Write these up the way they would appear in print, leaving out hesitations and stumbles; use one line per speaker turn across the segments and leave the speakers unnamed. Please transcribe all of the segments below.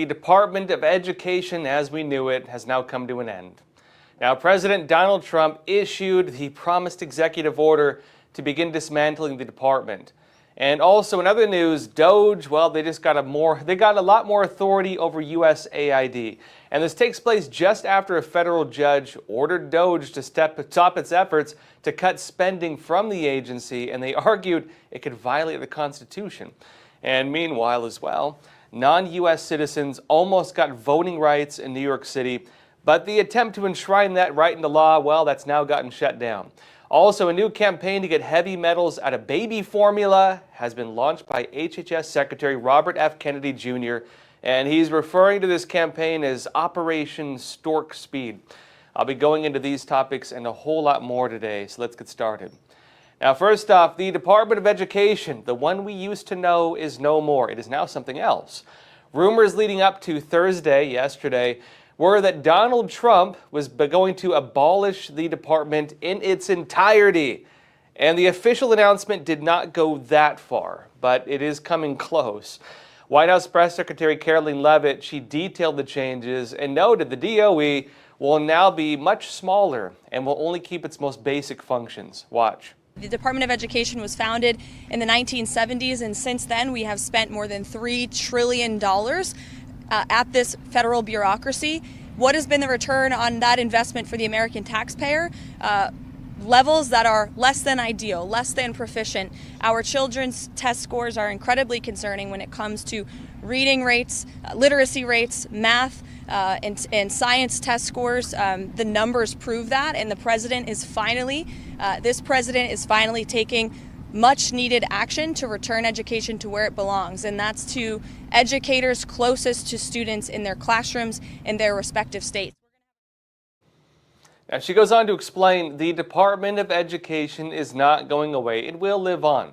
The Department of Education, as we knew it, has now come to an end. Now, President Donald Trump issued the promised executive order to begin dismantling the department. And also in other news, DOGE, well, they got a lot more authority over USAID. And this takes place just after a federal judge ordered DOGE to stop its efforts to cut spending from the agency, and they argued it could violate the Constitution. And meanwhile as well, non-U.S. citizens almost got voting rights in New York City, but the attempt to enshrine that right into law, well, that's now gotten shut down. Also, a new campaign to get heavy metals out of baby formula has been launched by HHS Secretary Robert F. Kennedy Jr., and he's referring to this campaign as Operation Stork Speed. I'll be going into these topics and a whole lot more today, so let's get started. Now, first off, the Department of Education, the one we used to know, is no more. It is now something else. Rumors leading up to yesterday, were that Donald Trump was going to abolish the department in its entirety. And the official announcement did not go that far, but it is coming close. White House Press Secretary Karoline Leavitt, she detailed the changes and noted the DOE will now be much smaller and will only keep its most basic functions. Watch.
The Department of Education was founded in the 1970s, and since then we have spent more than $3 trillion at this federal bureaucracy. What has been the return on that investment for the American taxpayer? Levels that are less than ideal, less than proficient. Our children's test scores are incredibly concerning when it comes to reading rates, literacy rates, math, and science test scores. The numbers prove that, and this president is finally taking much needed action to return education to where it belongs, and that's to educators closest to students in their classrooms in their respective states.
Now, she goes on to explain the Department of Education is not going away. It will live on,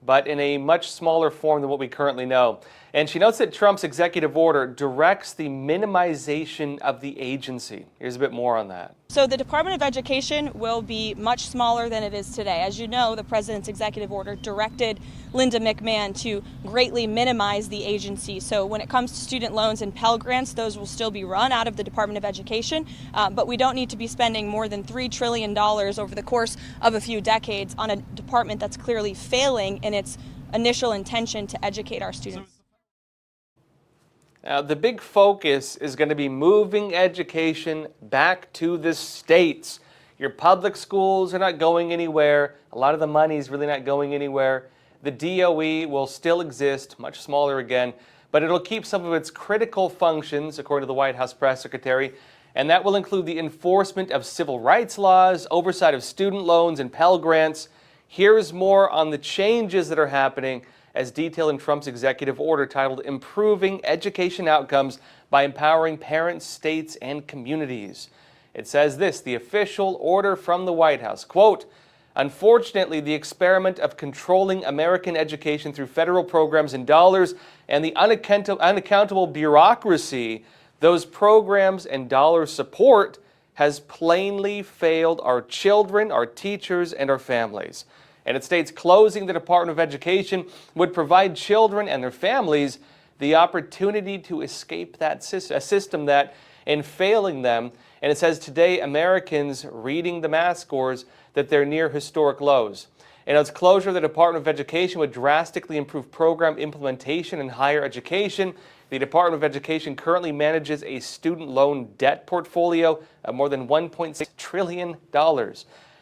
but in a much smaller form than what we currently know. And she notes that Trump's executive order directs the minimization of the agency. Here's a bit more on that.
So the Department of Education will be much smaller than it is today. As you know, the president's executive order directed Linda McMahon to greatly minimize the agency. So when it comes to student loans and Pell Grants, those will still be run out of the Department of Education, but we don't need to be spending more than $3 trillion over the course of a few decades on a department that's clearly failing in its initial intention to educate our students.
Now, the big focus is going to be moving education back to the states. Your public schools are not going anywhere. A lot of the money is really not going anywhere. The DOE will still exist, much smaller again, but it'll keep some of its critical functions, according to the White House Press Secretary, and that will include the enforcement of civil rights laws, oversight of student loans and Pell Grants. Here's more on the changes that are happening as detailed in Trump's executive order titled Improving Education Outcomes by Empowering Parents, States, and Communities. It says this, the official order from the White House, quote, unfortunately, the experiment of controlling American education through federal programs and dollars and the unaccountable bureaucracy those programs and dollar support has plainly failed our children, our teachers, and our families. And it states closing the Department of Education would provide children and their families the opportunity to escape a system that, in failing them, and it says today Americans reading the math scores that they're near historic lows. And its closure of the Department of Education would drastically improve program implementation in higher education. The Department of Education currently manages a student loan debt portfolio of more than $1.6 trillion.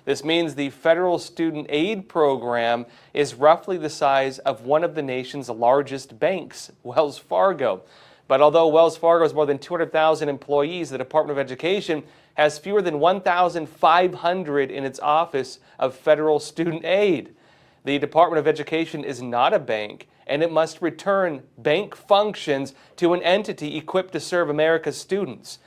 This means the federal student aid program is roughly the size of one of the nation's largest banks, Wells Fargo. But although Wells Fargo has more than 200,000 employees, the Department of Education has fewer than 1,500 in its Office of Federal Student Aid. The Department of Education is not a bank, and it must return bank functions to an entity equipped to serve America's students.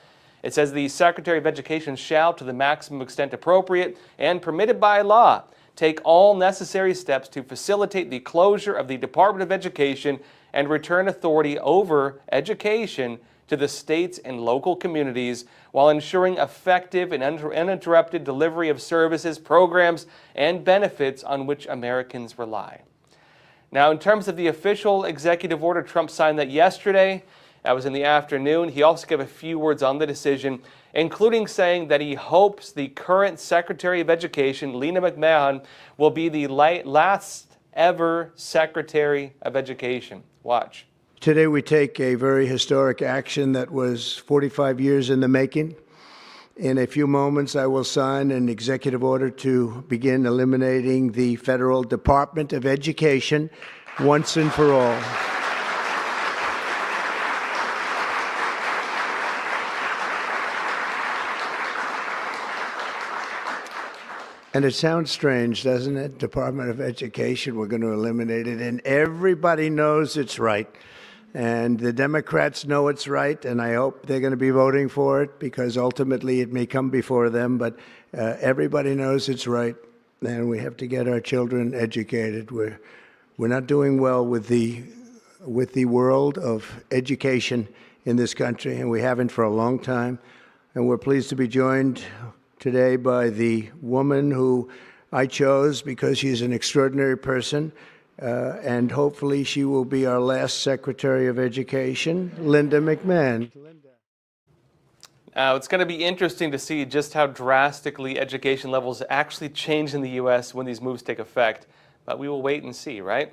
It says the Secretary of Education shall, to the maximum extent appropriate and permitted by law, take all necessary steps to facilitate the closure of the Department of Education and return authority over education to the states and local communities while ensuring effective and uninterrupted delivery of services, programs, and benefits on which Americans rely. Now, in terms of the official executive order, Trump signed that yesterday. That was in the afternoon. He also gave a few words on the decision, including saying that he hopes the current Secretary of Education, Lena McMahon, will be the last ever Secretary of Education. Watch.
Today we take a very historic action that was 45 years in the making. In a few moments, I will sign an executive order to begin eliminating the Federal Department of Education once and for all. And it sounds strange, doesn't it? Department of Education, we're going to eliminate it. And everybody knows it's right. And the Democrats know it's right, and I hope they're going to be voting for it because ultimately it may come before them. But everybody knows it's right, and we have to get our children educated. We're not doing well with the world of education in this country, and we haven't for a long time. And we're pleased to be joined today by the woman who I chose because she's an extraordinary person, and hopefully she will be our last Secretary of Education, Linda McMahon.
It's going to be interesting to see just how drastically education levels actually change in the U.S. when these moves take effect, but we will wait and see, right?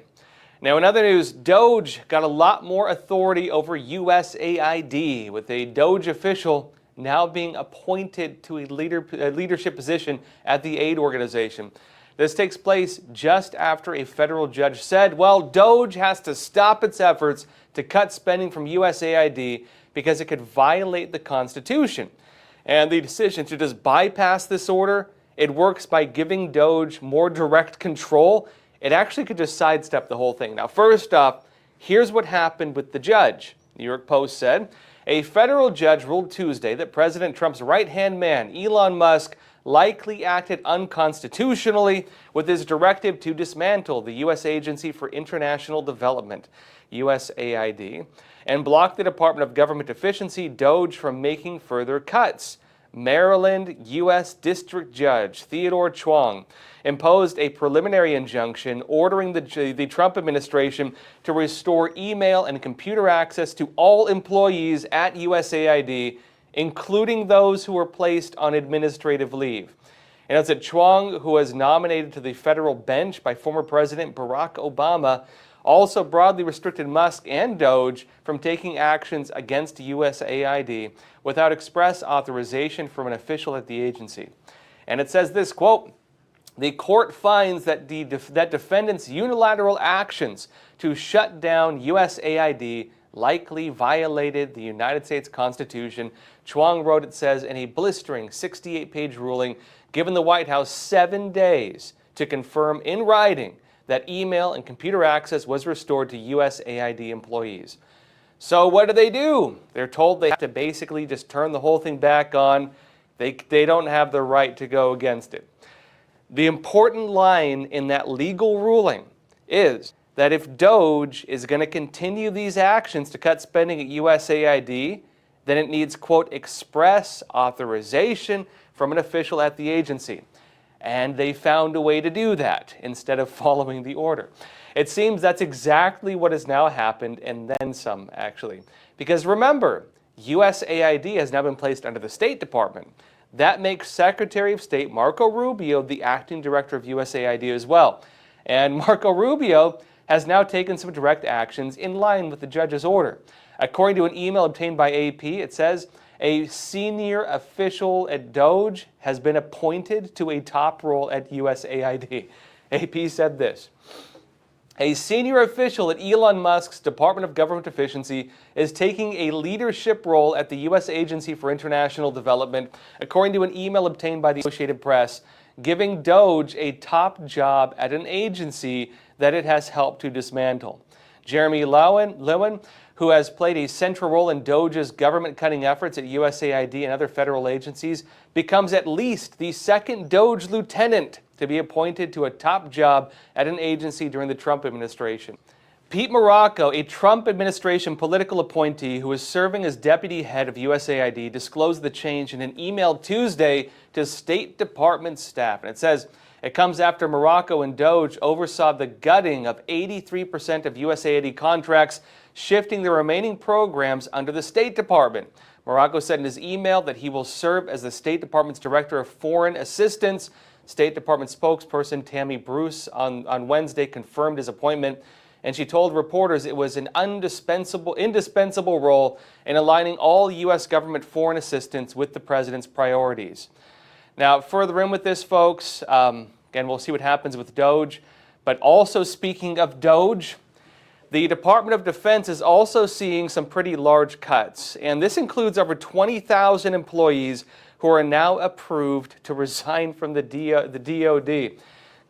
Now, in other news, DOGE got a lot more authority over USAID, with a DOGE official now being appointed to a leadership position at the aid organization. This takes place just after a federal judge said, well, DOGE has to stop its efforts to cut spending from USAID because it could violate the Constitution. And the decision to just bypass this order, it works by giving DOGE more direct control. It actually could just sidestep the whole thing. Now, first off, here's what happened with the judge. New York Post said, a federal judge ruled Tuesday that President Trump's right-hand man, Elon Musk, likely acted unconstitutionally with his directive to dismantle the U.S. Agency for International Development, USAID, and block the Department of Government Efficiency, DOGE, from making further cuts. Maryland U.S. District Judge Theodore Chuang imposed a preliminary injunction ordering the Trump administration to restore email and computer access to all employees at USAID, including those who were placed on administrative leave. And it's that Chuang, who was nominated to the federal bench by former President Barack Obama, also broadly restricted Musk and DOGE from taking actions against USAID without express authorization from an official at the agency. And it says this, quote, the court finds that defendants' unilateral actions to shut down USAID likely violated the United States Constitution. Chuang wrote, it says, in a blistering 68-page ruling, given the White House 7 days to confirm in writing that email and computer access was restored to USAID employees. So what do? They're told they have to basically just turn the whole thing back on. They don't have the right to go against it. The important line in that legal ruling is that if DOGE is going to continue these actions to cut spending at USAID, then it needs, quote, express authorization from an official at the agency. And they found a way to do that instead of following the order. It seems that's exactly what has now happened, and then some, actually. Because remember, USAID has now been placed under the State Department. That makes Secretary of State Marco Rubio the acting director of USAID as well. And Marco Rubio has now taken some direct actions in line with the judge's order. According to an email obtained by AP, it says, a senior official at DOGE has been appointed to a top role at USAID. AP said this, a senior official at Elon Musk's Department of Government Efficiency is taking a leadership role at the U.S. Agency for International Development, according to an email obtained by the Associated Press, giving DOGE a top job at an agency that it has helped to dismantle. Jeremy Lewin, who has played a central role in DOGE's government-cutting efforts at USAID and other federal agencies, becomes at least the second DOGE lieutenant to be appointed to a top job at an agency during the Trump administration. Pete Morocco, a Trump administration political appointee who is serving as deputy head of USAID, disclosed the change in an email Tuesday to State Department staff. And it says, It comes after Morocco and DOGE oversaw the gutting of 83% of USAID contracts, shifting the remaining programs under the State Department. Morocco said in his email that he will serve as the State Department's Director of Foreign Assistance. State Department spokesperson Tammy Bruce on Wednesday confirmed his appointment, and she told reporters it was an indispensable role in aligning all U.S. government foreign assistance with the president's priorities. Now, further in with this, folks, again, we'll see what happens with DOGE, but also speaking of DOGE, the Department of Defense is also seeing some pretty large cuts, and this includes over 20,000 employees who are now approved to resign from the DOD.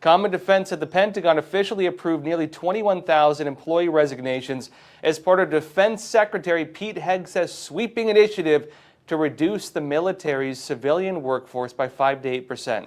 Common Defense said the Pentagon officially approved nearly 21,000 employee resignations as part of Defense Secretary Pete Hegseth's sweeping initiative to reduce the military's civilian workforce by 5 to 8%.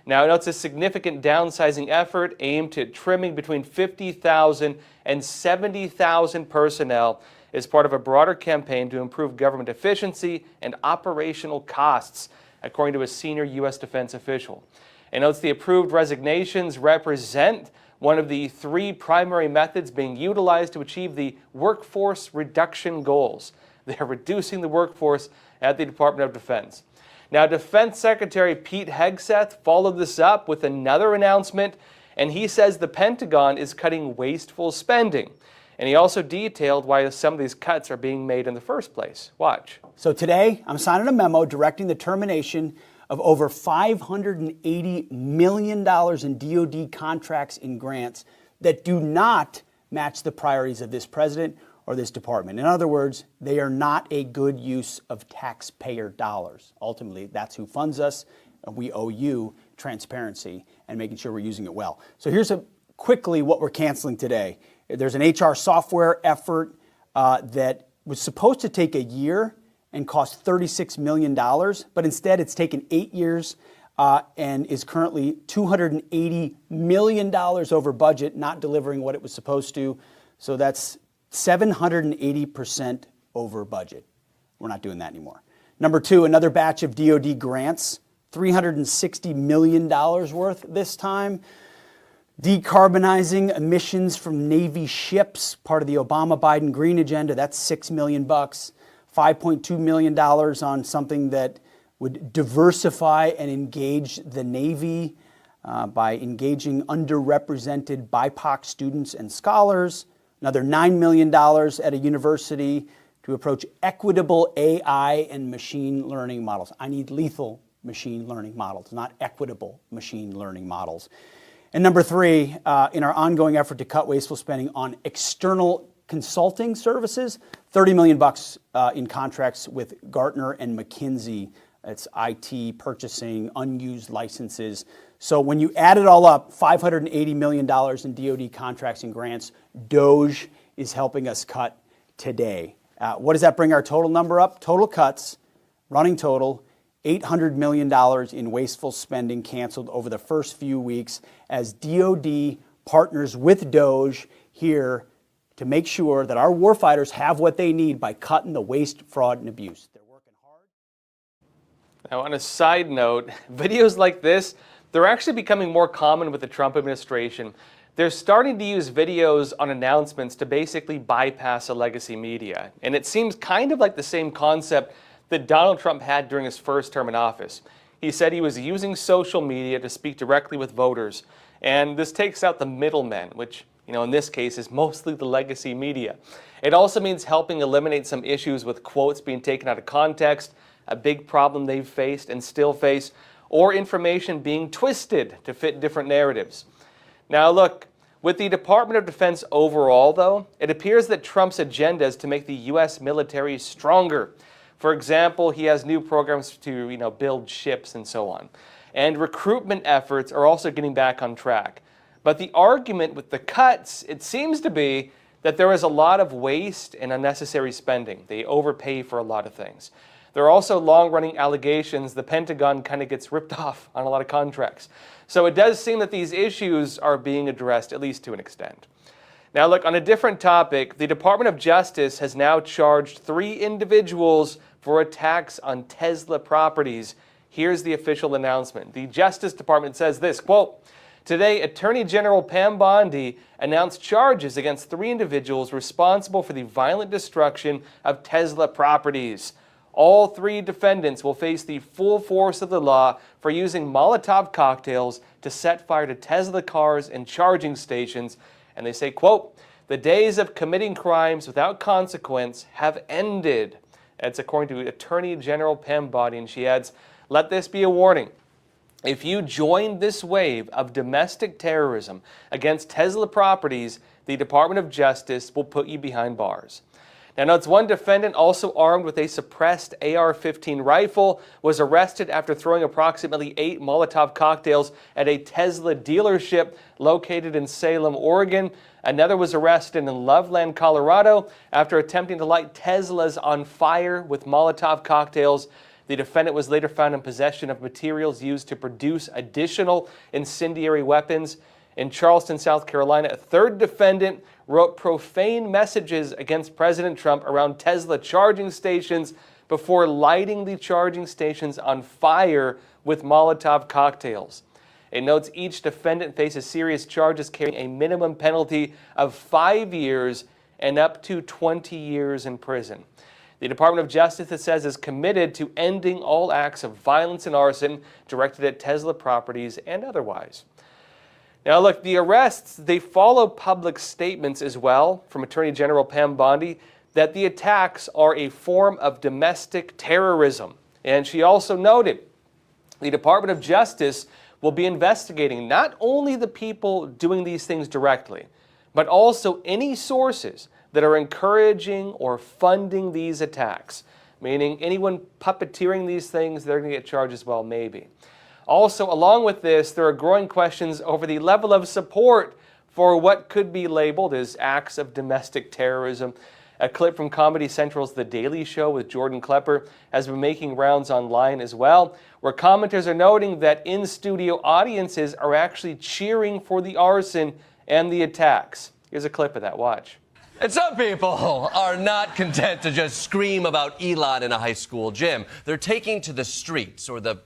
Now, it's a significant downsizing effort aimed at trimming between 50,000 and 70,000 personnel as part of a broader campaign to improve government efficiency and operational costs, according to a senior U.S. defense official. And notes the approved resignations represent one of the 3 primary methods being utilized to achieve the workforce reduction goals. They're reducing the workforce at the Department of Defense. Now, Defense Secretary Pete Hegseth followed this up with another announcement, and he says the Pentagon is cutting wasteful spending. And he also detailed why some of these cuts are being made in the first place. Watch.
So today, I'm signing a memo directing the termination of over $580 million in DOD contracts and grants that do not match the priorities of this president or this department. In other words, they are not a good use of taxpayer dollars. Ultimately, that's who funds us, and we owe you transparency and making sure we're using it well. So here's quickly what we're canceling today. There's an HR software effort that was supposed to take a year and cost $36 million, but instead it's taken 8 years and is currently $280 million over budget, not delivering what it was supposed to. So that's 780% over budget. We're not doing that anymore. Number 2, another batch of DOD grants, $360 million worth this time. Decarbonizing emissions from Navy ships, part of the Obama-Biden green agenda, that's $6 million. $5.2 million on something that would diversify and engage the Navy by engaging underrepresented BIPOC students and scholars. Another $9 million at a university to approach equitable AI and machine learning models. I need lethal machine learning models, not equitable machine learning models. And number 3, in our ongoing effort to cut wasteful spending on external consulting services, $30 million in contracts with Gartner and McKinsey. It's IT, purchasing, unused licenses. So when you add it all up, $580 million in DOD contracts and grants, DOGE is helping us cut today. What does that bring our total number up? Total cuts, running total, $800 million in wasteful spending canceled over the first few weeks as DOD partners with DOGE here to make sure that our warfighters have what they need by cutting the waste, fraud, and abuse. They're working hard.
Now, on a side note, videos like this, they're actually becoming more common with the Trump administration. They're starting to use videos on announcements to basically bypass a legacy media. And it seems kind of like the same concept that Donald Trump had during his first term in office. He said he was using social media to speak directly with voters. And this takes out the middlemen, which, in this case is mostly the legacy media. It also means helping eliminate some issues with quotes being taken out of context, a big problem they've faced and still face, or information being twisted to fit different narratives. Now look, with the Department of Defense overall though, it appears that Trump's agenda is to make the U.S. military stronger. For example, he has new programs to build ships and so on. And recruitment efforts are also getting back on track. But the argument with the cuts, it seems to be that there is a lot of waste and unnecessary spending. They overpay for a lot of things. There are also long-running allegations the Pentagon kind of gets ripped off on a lot of contracts. So it does seem that these issues are being addressed, at least to an extent. Now look, on a different topic, the Department of Justice has now charged 3 individuals for attacks on Tesla properties Here's the official announcement. The Justice Department says this, quote, "Today, Attorney General Pam Bondi announced charges against 3 individuals responsible for the violent destruction of Tesla properties. All 3 defendants will face the full force of the law for using Molotov cocktails to set fire to Tesla cars and charging stations." And they say, quote, "The days of committing crimes without consequence have ended." That's according to Attorney General Pam Bondi, and she adds, "Let this be a warning. If you join this wave of domestic terrorism against Tesla properties, the Department of Justice will put you behind bars." Now, notes one defendant, also armed with a suppressed AR-15 rifle, was arrested after throwing approximately 8 Molotov cocktails at a Tesla dealership located in Salem, Oregon. Another was arrested in Loveland, Colorado, after attempting to light Teslas on fire with Molotov cocktails. The defendant was later found in possession of materials used to produce additional incendiary weapons. In Charleston, South Carolina, a 3rd defendant wrote profane messages against President Trump around Tesla charging stations before lighting the charging stations on fire with Molotov cocktails. It notes each defendant faces serious charges carrying a minimum penalty of 5 years and up to 20 years in prison. The Department of Justice, it says, is committed to ending all acts of violence and arson directed at Tesla properties and otherwise. Now look, the arrests, they follow public statements as well from Attorney General Pam Bondi that the attacks are a form of domestic terrorism. And she also noted the Department of Justice will be investigating not only the people doing these things directly, but also any sources that are encouraging or funding these attacks, meaning anyone puppeteering these things, they're going to get charged as well, maybe. Also, along with this, there are growing questions over the level of support for what could be labeled as acts of domestic terrorism. A clip from Comedy Central's The Daily Show with Jordan Klepper has been making rounds online as well, where commenters are noting that in-studio audiences are actually cheering for the arson and the attacks. Here's a clip of that. Watch.
And some people are not content to just scream about Elon in a high school gym. They're taking to the streets or the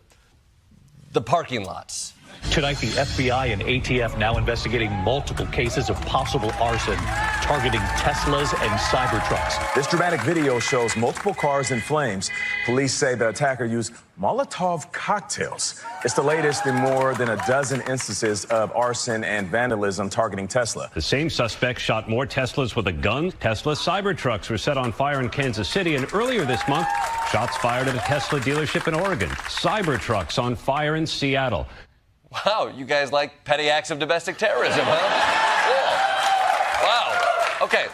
parking lots.
Tonight, the FBI and ATF now investigating multiple cases of possible arson targeting Teslas and Cybertrucks.
This dramatic video shows multiple cars in flames. Police say the attacker used Molotov cocktails. It's the latest in more than a dozen instances of arson and vandalism targeting Tesla.
The same suspect shot more Teslas with a gun. Tesla Cybertrucks were set on fire in Kansas City, and earlier this month, shots fired at a Tesla dealership in Oregon. Cybertrucks on fire in Seattle.
Wow, you guys like petty acts of domestic terrorism, huh? Cool. Wow. Okay.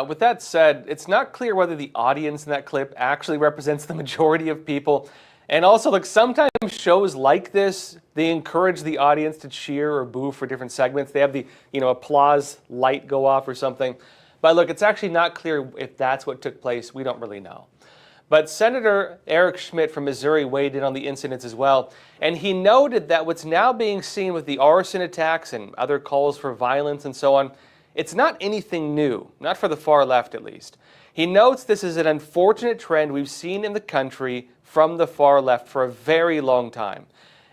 With that said, it's not clear whether the audience in that clip actually represents the majority of people. And also, look, sometimes shows like this, they encourage the audience to cheer or boo for different segments. They have the, applause light go off or something. But look, it's actually not clear if that's what took place. We don't really know. But Senator Eric Schmidt from Missouri weighed in on the incidents as well, and he noted that what's now being seen with the arson attacks and other calls for violence and so on, it's not anything new, not for the far left at least. He notes this is an unfortunate trend we've seen in the country from the far left for a very long time.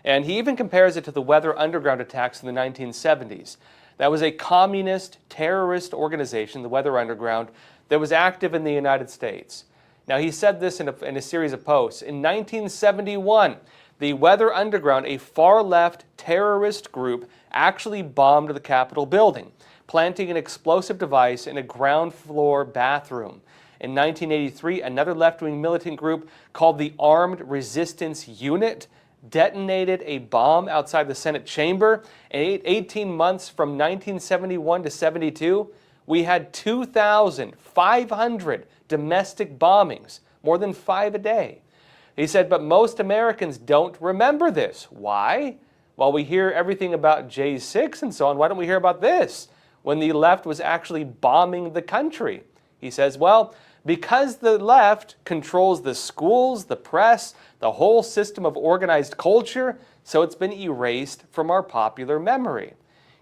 And he even compares it to the Weather Underground attacks in the 1970s. That was a communist terrorist organization, the Weather Underground, that was active in the United States. Now, he said this in a series of posts. In 1971, the Weather Underground, a far-left terrorist group, actually bombed the Capitol building, planting an explosive device in a ground-floor bathroom. In 1983, another left-wing militant group called the Armed Resistance Unit detonated a bomb outside the Senate chamber. And 18 months from 1971 to 72, we had 2,500 domestic bombings, more than 5 a day. He said, but most Americans don't remember this. Why? Well, we hear everything about J6 and so on. Why don't we hear about this when the left was actually bombing the country? He says, well, because the left controls the schools, the press, the whole system of organized culture, so it's been erased from our popular memory.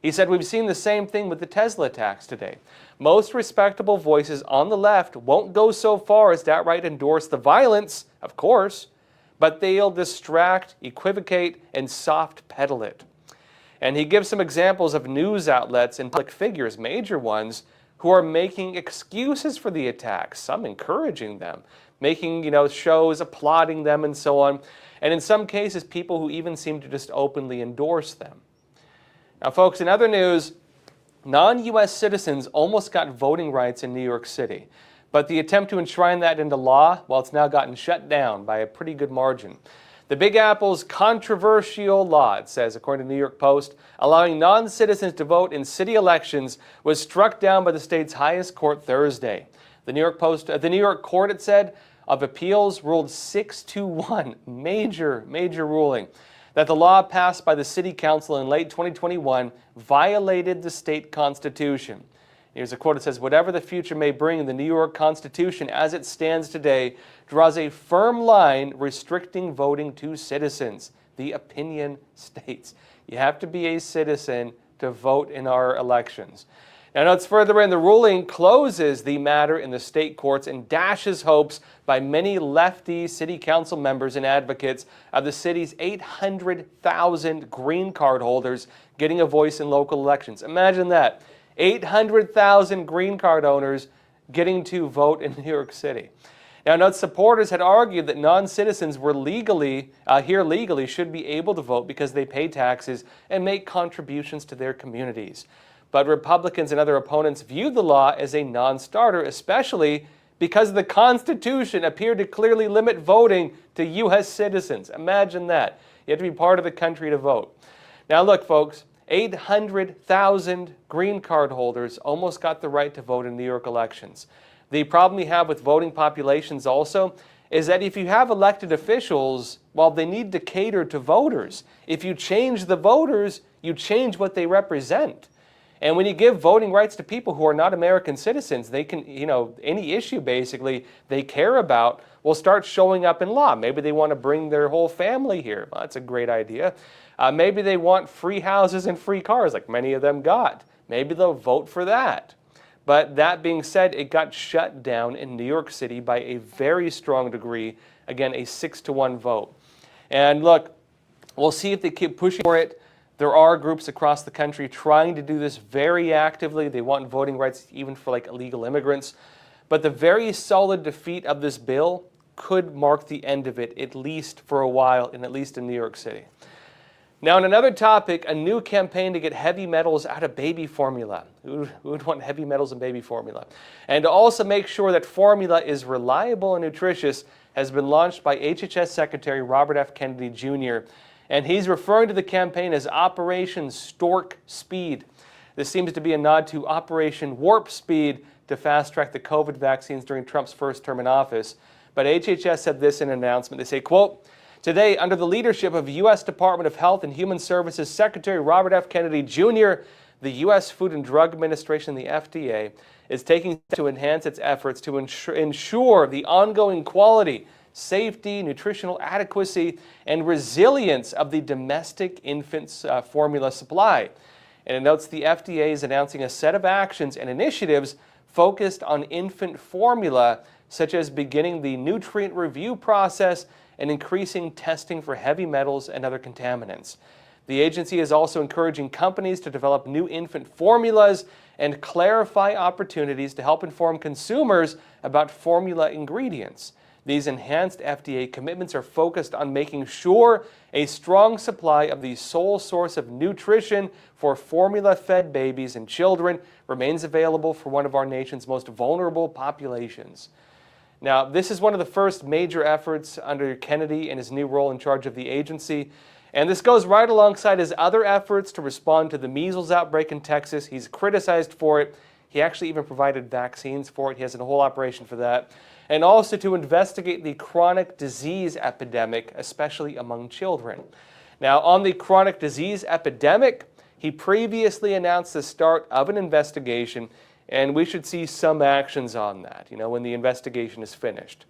He said, we've seen the same thing with the Tesla attacks today. Most respectable voices on the left won't go so far as to outright endorse the violence, of course, but they'll distract, equivocate, and soft pedal it. And he gives some examples of news outlets and public figures, major ones, who are making excuses for the attacks, some encouraging them, making shows applauding them and so on. And in some cases, people who even seem to just openly endorse them. Now, folks, in other news, non-U.S. citizens almost got voting rights in New York City. But the attempt to enshrine that into law, well, it's now gotten shut down by a pretty good margin. The Big Apple's controversial law, it says, according to New York Post, allowing non-citizens to vote in city elections was struck down by the state's highest court Thursday. The New York court, it said, of appeals ruled 6-1, major ruling, that the law passed by the city council in late 2021 violated the state constitution. Here's a quote. It says, "Whatever the future may bring, the New York Constitution as it stands today draws a firm line restricting voting to citizens." The opinion states you have to be a citizen to vote in our elections. Now, notes further in, the ruling closes the matter in the state courts and dashes hopes by many lefty city council members and advocates of the city's 800,000 green card holders getting a voice in local elections. Imagine that. 800,000 green card owners getting to vote in New York City. Now, note supporters had argued that non-citizens were here legally should be able to vote because they pay taxes and make contributions to their communities. But Republicans and other opponents viewed the law as a non-starter, especially because the Constitution appeared to clearly limit voting to U.S. citizens. Imagine that. You have to be part of the country to vote. Now, look, folks. 800,000 green card holders almost got the right to vote in New York elections. The problem you have with voting populations also is that if you have elected officials, well, they need to cater to voters. If you change the voters, you change what they represent. And when you give voting rights to people who are not American citizens, they can, any issue basically they care about will start showing up in law. Maybe they want to bring their whole family here. Well, that's a great idea. Maybe they want free houses and free cars, like many of them got. Maybe they'll vote for that. But that being said, it got shut down in New York City by a very strong degree. Again, a 6-1 vote. And look, we'll see if they keep pushing for it. There are groups across the country trying to do this very actively. They want voting rights even for illegal immigrants. But the very solid defeat of this bill could mark the end of it, at least for a while, and at least in New York City. Now, on another topic, a new campaign to get heavy metals out of baby formula. Who would want heavy metals in baby formula? And to also make sure that formula is reliable and nutritious has been launched by HHS Secretary Robert F. Kennedy Jr., and he's referring to the campaign as Operation Stork Speed. This seems to be a nod to Operation Warp Speed to fast-track the COVID vaccines during Trump's first term in office. But HHS said this in an announcement. They say, quote, "Today, under the leadership of U.S. Department of Health and Human Services Secretary Robert F. Kennedy Jr., the U.S. Food and Drug Administration, the FDA, is taking steps to enhance its efforts to ensure the ongoing quality, safety, nutritional adequacy, and resilience of the domestic infant formula supply." And it notes the FDA is announcing a set of actions and initiatives focused on infant formula, such as beginning the nutrient review process and increasing testing for heavy metals and other contaminants. The agency is also encouraging companies to develop new infant formulas and clarify opportunities to help inform consumers about formula ingredients. These enhanced FDA commitments are focused on making sure a strong supply of the sole source of nutrition for formula-fed babies and children remains available for one of our nation's most vulnerable populations. Now, this is one of the first major efforts under Kennedy and his new role in charge of the agency. And this goes right alongside his other efforts to respond to the measles outbreak in Texas. He's criticized for it. He actually even provided vaccines for it. He has a whole operation for that. And also to investigate the chronic disease epidemic, especially among children. Now, on the chronic disease epidemic, he previously announced the start of an investigation, and we should see some actions on that, when the investigation is finished.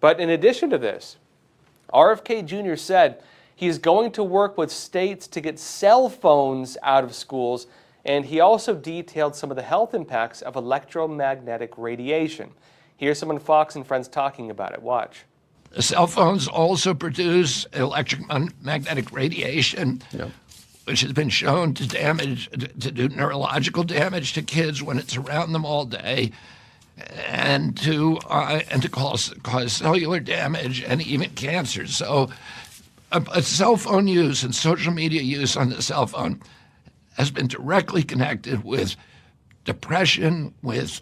But in addition to this, RFK Jr. said he's going to work with states to get cell phones out of schools, and he also detailed some of the health impacts of electromagnetic radiation. Here's someone Fox and Friends talking about it. Watch.
Cell phones also produce electromagnetic radiation, which has been shown to do neurological damage to kids when it's around them all day, and to cause cellular damage and even cancer. So, a cell phone use and social media use on the cell phone has been directly connected with depression, with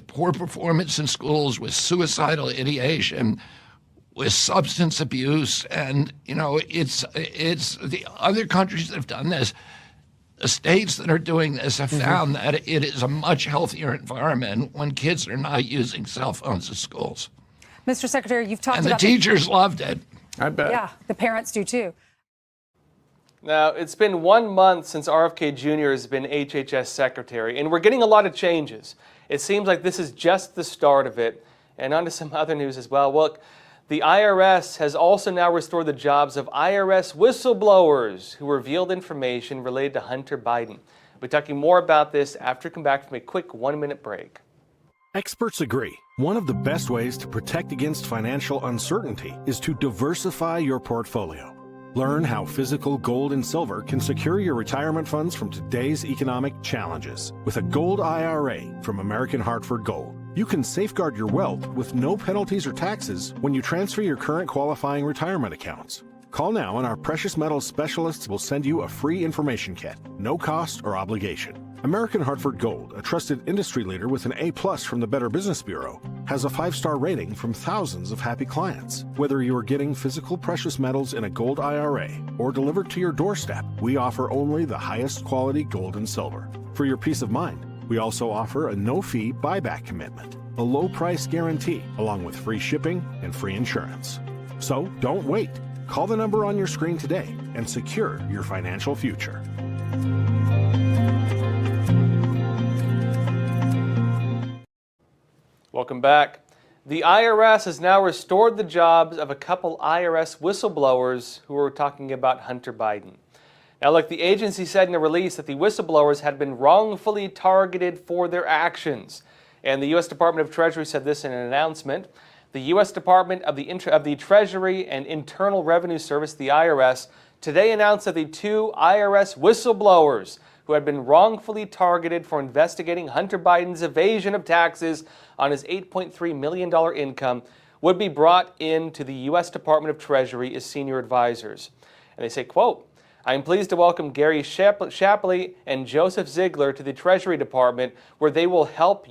poor performance in schools, with suicidal ideation, with substance abuse, and it's the other countries that have done this. The states that are doing this have found that it is a much healthier environment when kids are not using cell phones at schools.
Mr. Secretary, you've talked
and
about
the teachers loved it.
I bet.
Yeah, the parents do too.
Now, it's been 1 month since RFK Jr. has been HHS Secretary, and we're getting a lot of changes. It seems like this is just the start of it. And on to some other news as well. Look, the IRS has also now restored the jobs of IRS whistleblowers who revealed information related to Hunter Biden. We'll be talking more about this after we come back from a quick 1-minute break.
Experts agree. One of the best ways to protect against financial uncertainty is to diversify your portfolio. Learn how physical gold and silver can secure your retirement funds from today's economic challenges. With a gold IRA from American Hartford Gold, you can safeguard your wealth with no penalties or taxes when you transfer your current qualifying retirement accounts. Call now and our precious metals specialists will send you a free information kit, no cost or obligation. American Hartford Gold, a trusted industry leader with an A+ from the Better Business Bureau, has a 5-star rating from thousands of happy clients. Whether you are getting physical precious metals in a gold IRA or delivered to your doorstep, we offer only the highest quality gold and silver. For your peace of mind, we also offer a no-fee buyback commitment, a low-price guarantee, along with free shipping and free insurance. So don't wait. Call the number on your screen today and secure your financial future.
Welcome back. The IRS has now restored the jobs of a couple IRS whistleblowers who were talking about Hunter Biden. Now, look, the agency said in a release that the whistleblowers had been wrongfully targeted for their actions. And the U.S. Department of Treasury said this in an announcement. The U.S. Department of the Treasury and Internal Revenue Service, the IRS, today announced that the 2 IRS whistleblowers who had been wrongfully targeted for investigating Hunter Biden's evasion of taxes on his $8.3 million income would be brought in to the U.S. Department of Treasury as senior advisors. And they say, quote, "I am pleased to welcome Gary Shapley and Joseph Ziegler to the Treasury Department, where they will help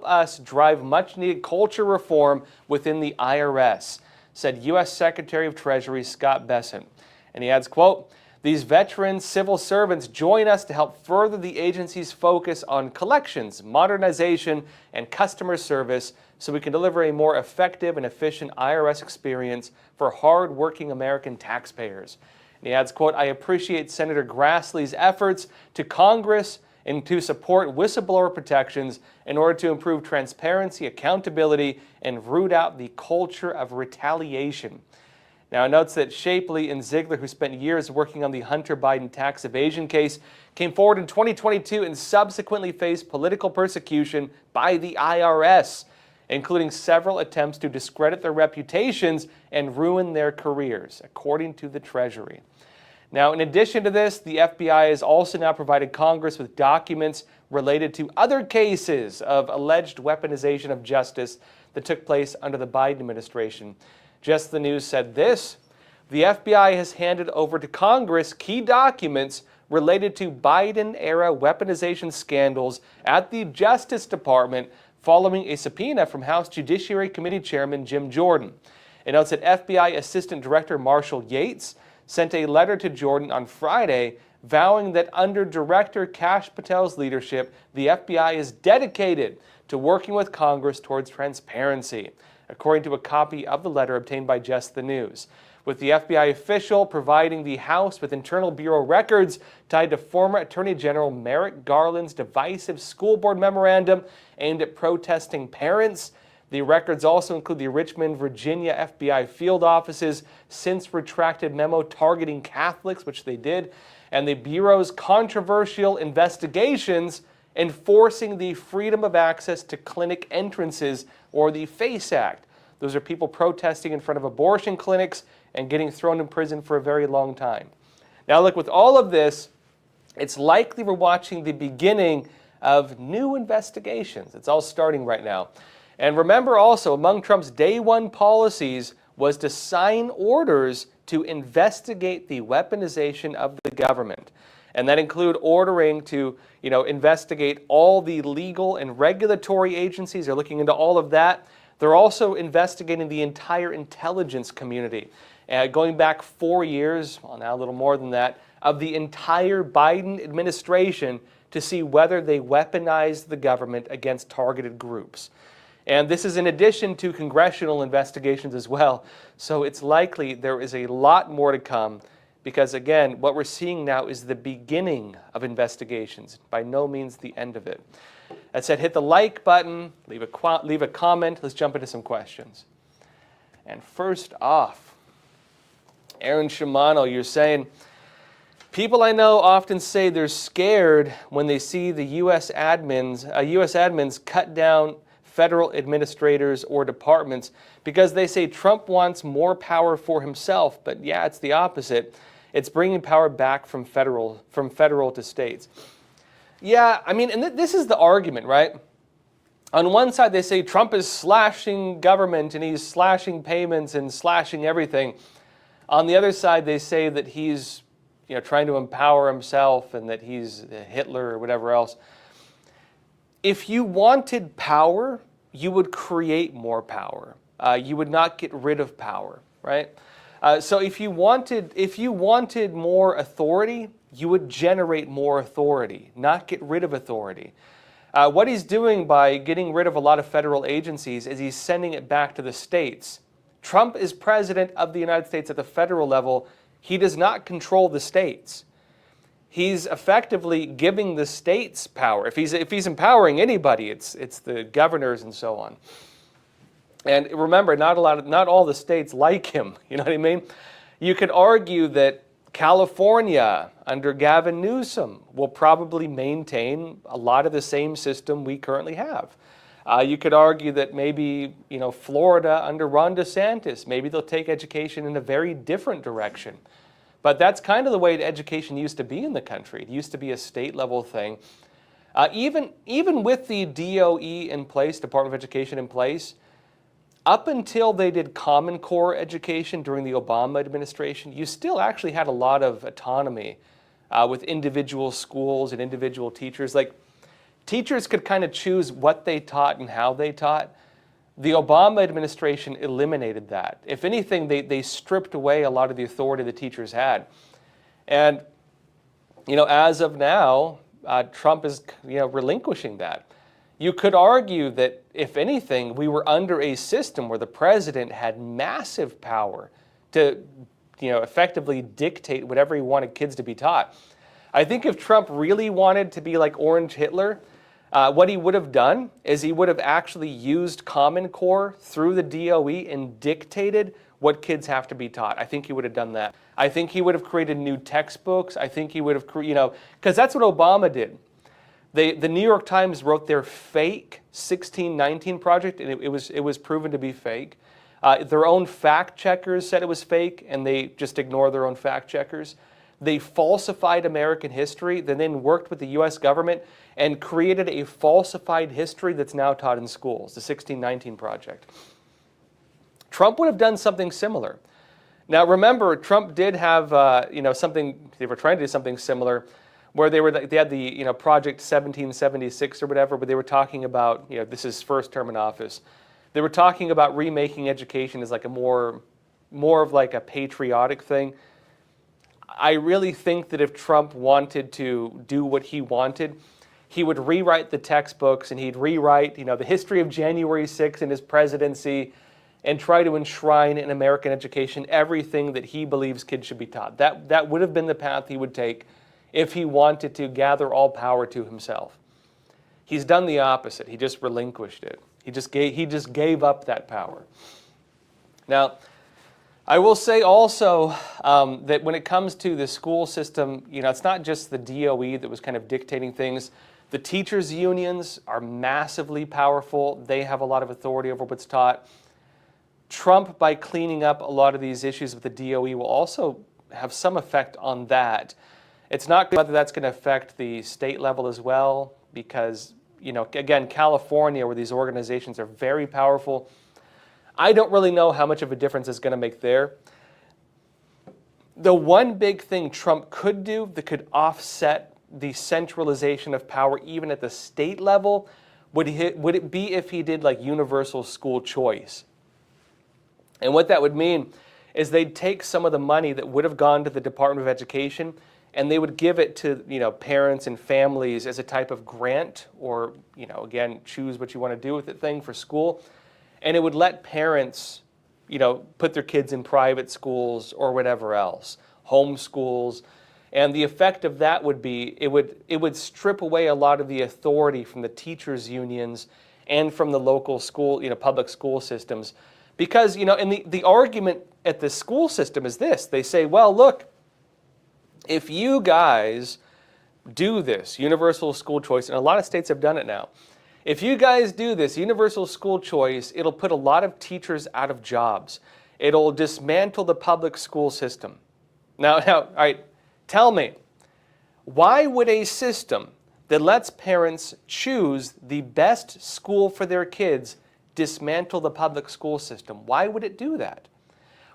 us drive much-needed culture reform within the IRS," said U.S. Secretary of Treasury Scott Bessent. And he adds, quote, "These veteran civil servants join us to help further the agency's focus on collections, modernization, and customer service so we can deliver a more effective and efficient IRS experience for hard-working American taxpayers." And he adds, quote, "I appreciate Senator Grassley's efforts to Congress and to support whistleblower protections in order to improve transparency, accountability, and root out the culture of retaliation." Now, it notes that Shapley and Ziegler, who spent years working on the Hunter Biden tax evasion case, came forward in 2022 and subsequently faced political persecution by the IRS, including several attempts to discredit their reputations and ruin their careers, according to the Treasury. Now, in addition to this, the FBI has also now provided Congress with documents related to other cases of alleged weaponization of justice that took place under the Biden administration. Just the News said this: "The FBI has handed over to Congress key documents related to Biden-era weaponization scandals at the Justice Department following a subpoena from House Judiciary Committee Chairman Jim Jordan." It notes that FBI Assistant Director Marshall Yates sent a letter to Jordan on Friday vowing that under Director Kash Patel's leadership, the FBI is dedicated to working with Congress towards transparency, according to a copy of the letter obtained by Just the News, with the FBI official providing the House with internal bureau records tied to former Attorney General Merrick Garland's divisive school board memorandum aimed at protesting parents. The records also include the Richmond, Virginia FBI field office's since retracted memo targeting Catholics, which they did, and the Bureau's controversial investigations enforcing the Freedom of Access to Clinic Entrances, or the FACE Act, Those are people protesting in front of abortion clinics and getting thrown in prison for a very long time. Now look, with all of this, it's likely we're watching the beginning of new investigations. It's all starting right now. And remember also, among Trump's day one policies was to sign orders to investigate the weaponization of the government. And that include ordering to, investigate all the legal and regulatory agencies. They're looking into all of that. They're also investigating the entire intelligence community. Going back 4 years, well, now a little more than that, of the entire Biden administration to see whether they weaponized the government against targeted groups. And this is in addition to congressional investigations as well. So it's likely there is a lot more to come because, again, what we're seeing now is the beginning of investigations, by no means the end of it. That said, hit the like button, leave a comment. Let's jump into some questions. And first off, Aaron Shimano, you're saying, people I know often say they're scared when they see the U.S. admins cut down federal administrators or departments because they say Trump wants more power for himself. But yeah, it's the opposite. It's bringing power back from federal to states. Yeah, I mean, and this is the argument, right? On one side, they say Trump is slashing government and he's slashing payments and slashing everything. On the other side, they say that he's trying to empower himself and that he's Hitler or whatever else. If you wanted power, you would create more power. You would not get rid of power, right? So if you wanted more authority, you would generate more authority, not get rid of authority. What he's doing by getting rid of a lot of federal agencies is he's sending it back to the states. Trump is president of the United States at the federal level. He does not control the states. He's effectively giving the states power. If he's empowering anybody, it's the governors and so on. And remember, not all the states like him. You know what I mean? You could argue that California under Gavin Newsom will probably maintain a lot of the same system we currently have. You could argue that maybe Florida under Ron DeSantis, maybe they'll take education in a very different direction. But that's kind of the way education used to be in the country. It used to be a state-level thing. Even with the DOE in place, Department of Education in place, up until they did Common Core education during the Obama administration, you still actually had a lot of autonomy with individual schools and individual teachers. Like, teachers could kind of choose what they taught and how they taught. The Obama administration eliminated that. If anything, they stripped away a lot of the authority the teachers had. And, as of now, Trump is, relinquishing that. You could argue that, if anything, we were under a system where the president had massive power to, effectively dictate whatever he wanted kids to be taught. I think if Trump really wanted to be like Orange Hitler, what he would have done is he would have actually used Common Core through the DOE and dictated what kids have to be taught. I think he would have done that. I think he would have created new textbooks. I think he would have, because that's what Obama did. The New York Times wrote their fake 1619 project, and it was proven to be fake. Their own fact checkers said it was fake, and they just ignore their own fact checkers. They falsified American history, then worked with the U.S. government and created a falsified history that's now taught in schools, the 1619 Project. Trump would have done something similar. Now, remember, Trump did have, something, they were trying to do something similar, where they had the, Project 1776 or whatever, but they were talking about, this is first term in office. They were talking about remaking education as like a more of like a patriotic thing. I really think that if Trump wanted to do what he wanted, he would rewrite the textbooks and he'd rewrite, the history of January 6th in his presidency and try to enshrine in American education everything that he believes kids should be taught. That would have been the path he would take if he wanted to gather all power to himself. He's done the opposite. He just relinquished it. He just gave up that power. Now, I will say also that when it comes to the school system, it's not just the DOE that was kind of dictating things. The teachers' unions are massively powerful. They have a lot of authority over what's taught. Trump, by cleaning up a lot of these issues with the DOE, will also have some effect on that. It's not clear whether that's going to affect the state level as well, because, you know, again, California, where these organizations are very powerful, I don't really know how much of a difference it's going to make there. The one big thing Trump could do that could offset the centralization of power, even at the state level, would it be if he did like universal school choice. And what that would mean is they'd take some of the money that would have gone to the Department of Education and they would give it to, you know, parents and families as a type of grant, or, you know, again, choose what you want to do with the thing for school. And it would let parents, you know, put their kids in private schools or whatever else, homeschools. And the effect of that would be it would strip away a lot of the authority from the teachers' unions and from the local school, you know, public school systems. Because, you know, and the argument at the school system is this. They say, well, look, if you guys do this, universal school choice, and a lot of states have done it now, if you guys do this universal school choice, it'll put a lot of teachers out of jobs. It'll dismantle the public school system. Now, all right, tell me, why would a system that lets parents choose the best school for their kids dismantle the public school system? Why would it do that?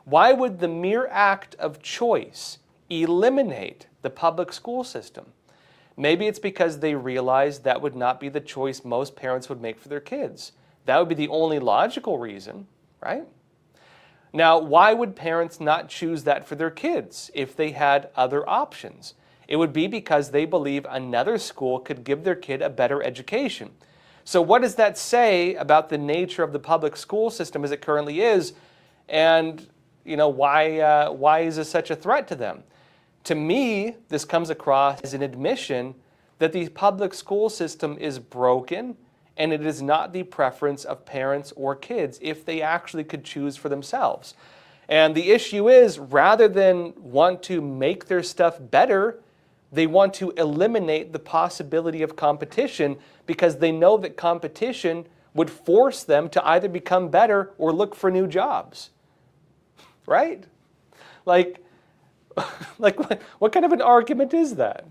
Why would the mere act of choice eliminate the public school system? Maybe it's because they realize that would not be the choice most parents would make for their kids. That would be the only logical reason, right? Now, why would parents not choose that for their kids if they had other options? It would be because they believe another school could give their kid a better education. So what does that say about the nature of the public school system as it currently is? And, you know, why is this such a threat to them? To me, this comes across as an admission that the public school system is broken and it is not the preference of parents or kids if they actually could choose for themselves. And the issue is, rather than want to make their stuff better, they want to eliminate the possibility of competition because they know that competition would force them to either become better or look for new jobs. Right? Like what kind of an argument is that?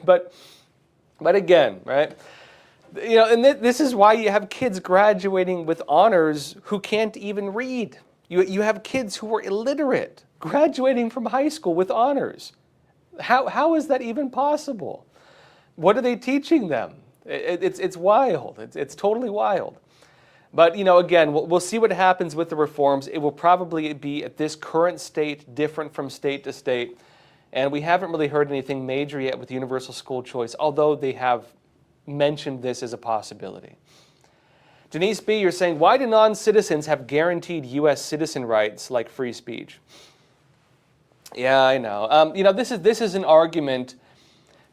But again, right? You know, and this is why you have kids graduating with honors who can't even read. You have kids who are illiterate graduating from high school with honors. How is that even possible? What are they teaching them? It's wild. It's totally wild. But, you know, again, we'll see what happens with the reforms. It will probably be at this current state different from state to state. And we haven't really heard anything major yet with universal school choice, although they have mentioned this as a possibility. Denise B., you're saying, why do non-citizens have guaranteed U.S. citizen rights like free speech? Yeah, I know. You know, this is an argument.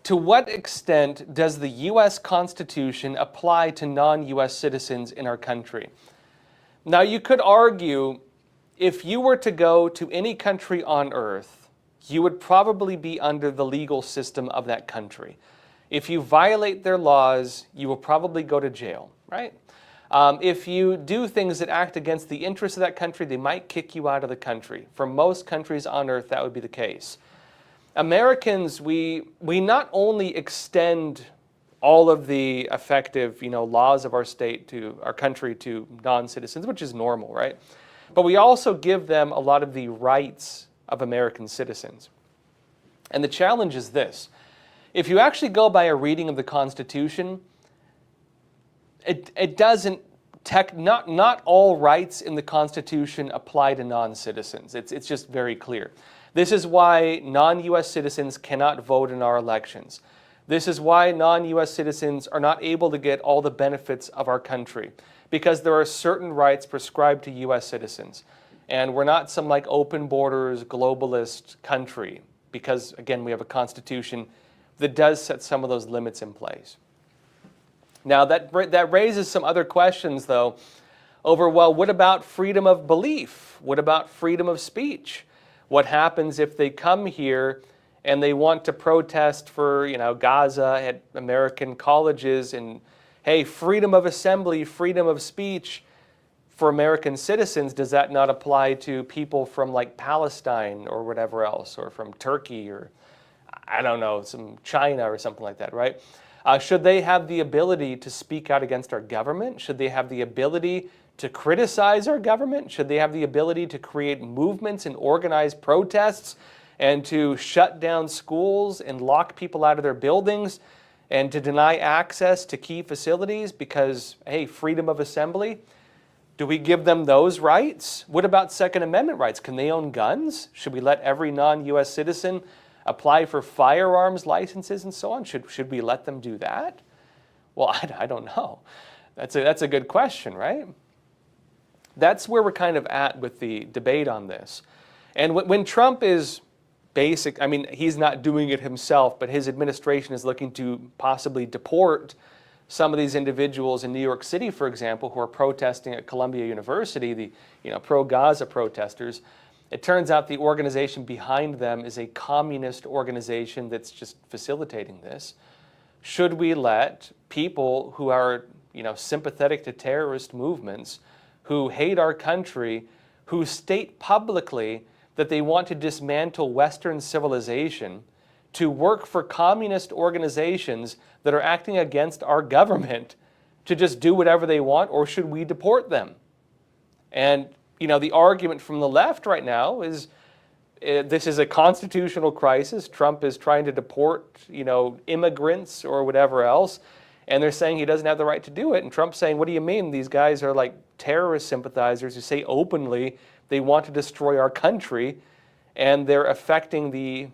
To what extent does the U.S. Constitution apply to non-U.S. citizens in our country? Now, you could argue if you were to go to any country on earth, you would probably be under the legal system of that country. If you violate their laws, you will probably go to jail, right? If you do things that act against the interests of that country, they might kick you out of the country. For most countries on earth, that would be the case. Americans, we not only extend all of the effective, you know, laws of our state to our country to non-citizens, which is normal, right? But we also give them a lot of the rights of American citizens. And the challenge is this. If you actually go by a reading of the Constitution, it doesn't, not all rights in the Constitution apply to non-citizens. It's just very clear. This is why non-U.S. citizens cannot vote in our elections. This is why non-U.S. citizens are not able to get all the benefits of our country, because there are certain rights prescribed to U.S. citizens. And we're not some like open borders, globalist country, because again, we have a constitution that does set some of those limits in place. Now that raises some other questions though, over, well, what about freedom of belief? What about freedom of speech? What happens if they come here and they want to protest for, you know, Gaza at American colleges and, hey, freedom of assembly, freedom of speech, for American citizens, does that not apply to people from like Palestine or whatever else, or from Turkey, or I don't know, some China or something like that, right? Should they have the ability to speak out against our government? Should they have the ability to criticize our government? Should they have the ability to create movements and organize protests and to shut down schools and lock people out of their buildings and to deny access to key facilities because, hey, freedom of assembly? Do we give them those rights? What about Second Amendment rights? Can they own guns? Should we let every non-U.S. citizen apply for firearms licenses and so on? Should we let them do that? Well, I don't know. That's a good question, right? That's where we're kind of at with the debate on this. And when Trump is I mean, he's not doing it himself, but his administration is looking to possibly deport some of these individuals in New York City, for example, who are protesting at Columbia University, the pro-Gaza protesters. It turns out the organization behind them is a communist organization that's just facilitating this. Should we let people who are, sympathetic to terrorist movements, who hate our country, who state publicly that they want to dismantle Western civilization, to work for communist organizations that are acting against our government, to just do whatever they want, or should we deport them? And the argument from the left right now is this is a constitutional crisis. Trump is trying to deport, immigrants or whatever else, and they're saying he doesn't have the right to do it. And Trump's saying, what do you mean? These guys are like terrorist sympathizers who say openly they want to destroy our country, and they're affecting the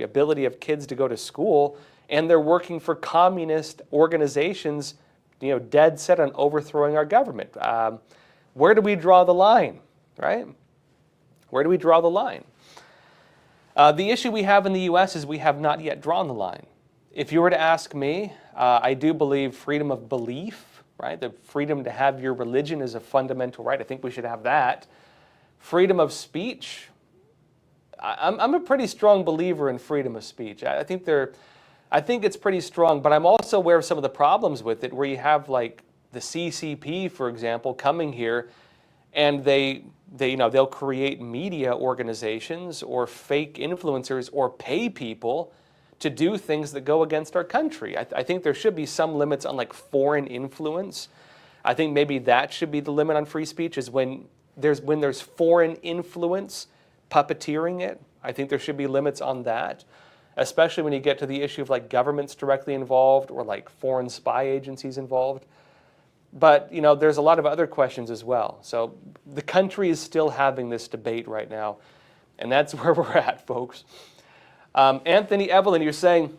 ability of kids to go to school, and they're working for communist organizations, dead set on overthrowing our government. Where do we draw the line, right? Where do we draw the line? The issue we have in the U.S. is we have not yet drawn the line. If you were to ask me, I do believe freedom of belief, right? The freedom to have your religion is a fundamental right. I think we should have that. Freedom of speech, I'm a pretty strong believer in freedom of speech. I think it's pretty strong, but I'm also aware of some of the problems with it, where you have like the CCP, for example, coming here, and they'll create media organizations or fake influencers or pay people to do things that go against our country. I think there should be some limits on like foreign influence. I think maybe that should be the limit on free speech, is when there's foreign influence puppeteering it. I think there should be limits on that, especially when you get to the issue of like governments directly involved or like foreign spy agencies involved. But there's a lot of other questions as well. So the country is still having this debate right now, and that's where we're at, folks. Anthony Evelyn, you're saying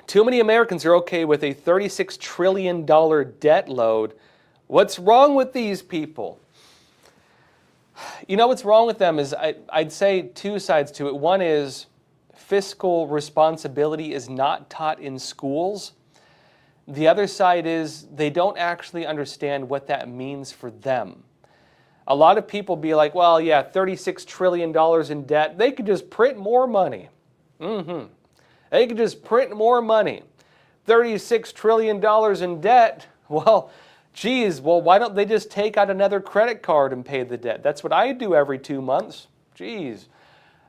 too many Americans are okay with a $36 trillion debt load. What's wrong with these people? What's wrong with them is I'd say two sides to it. One is fiscal responsibility is not taught in schools. The other side is they don't actually understand what that means for them. A lot of people be like, well, yeah, $36 trillion in debt. They could just print more money. They could just print more money. $36 trillion in debt. Well, geez, why don't they just take out another credit card and pay the debt? That's what I do every 2 months. Geez.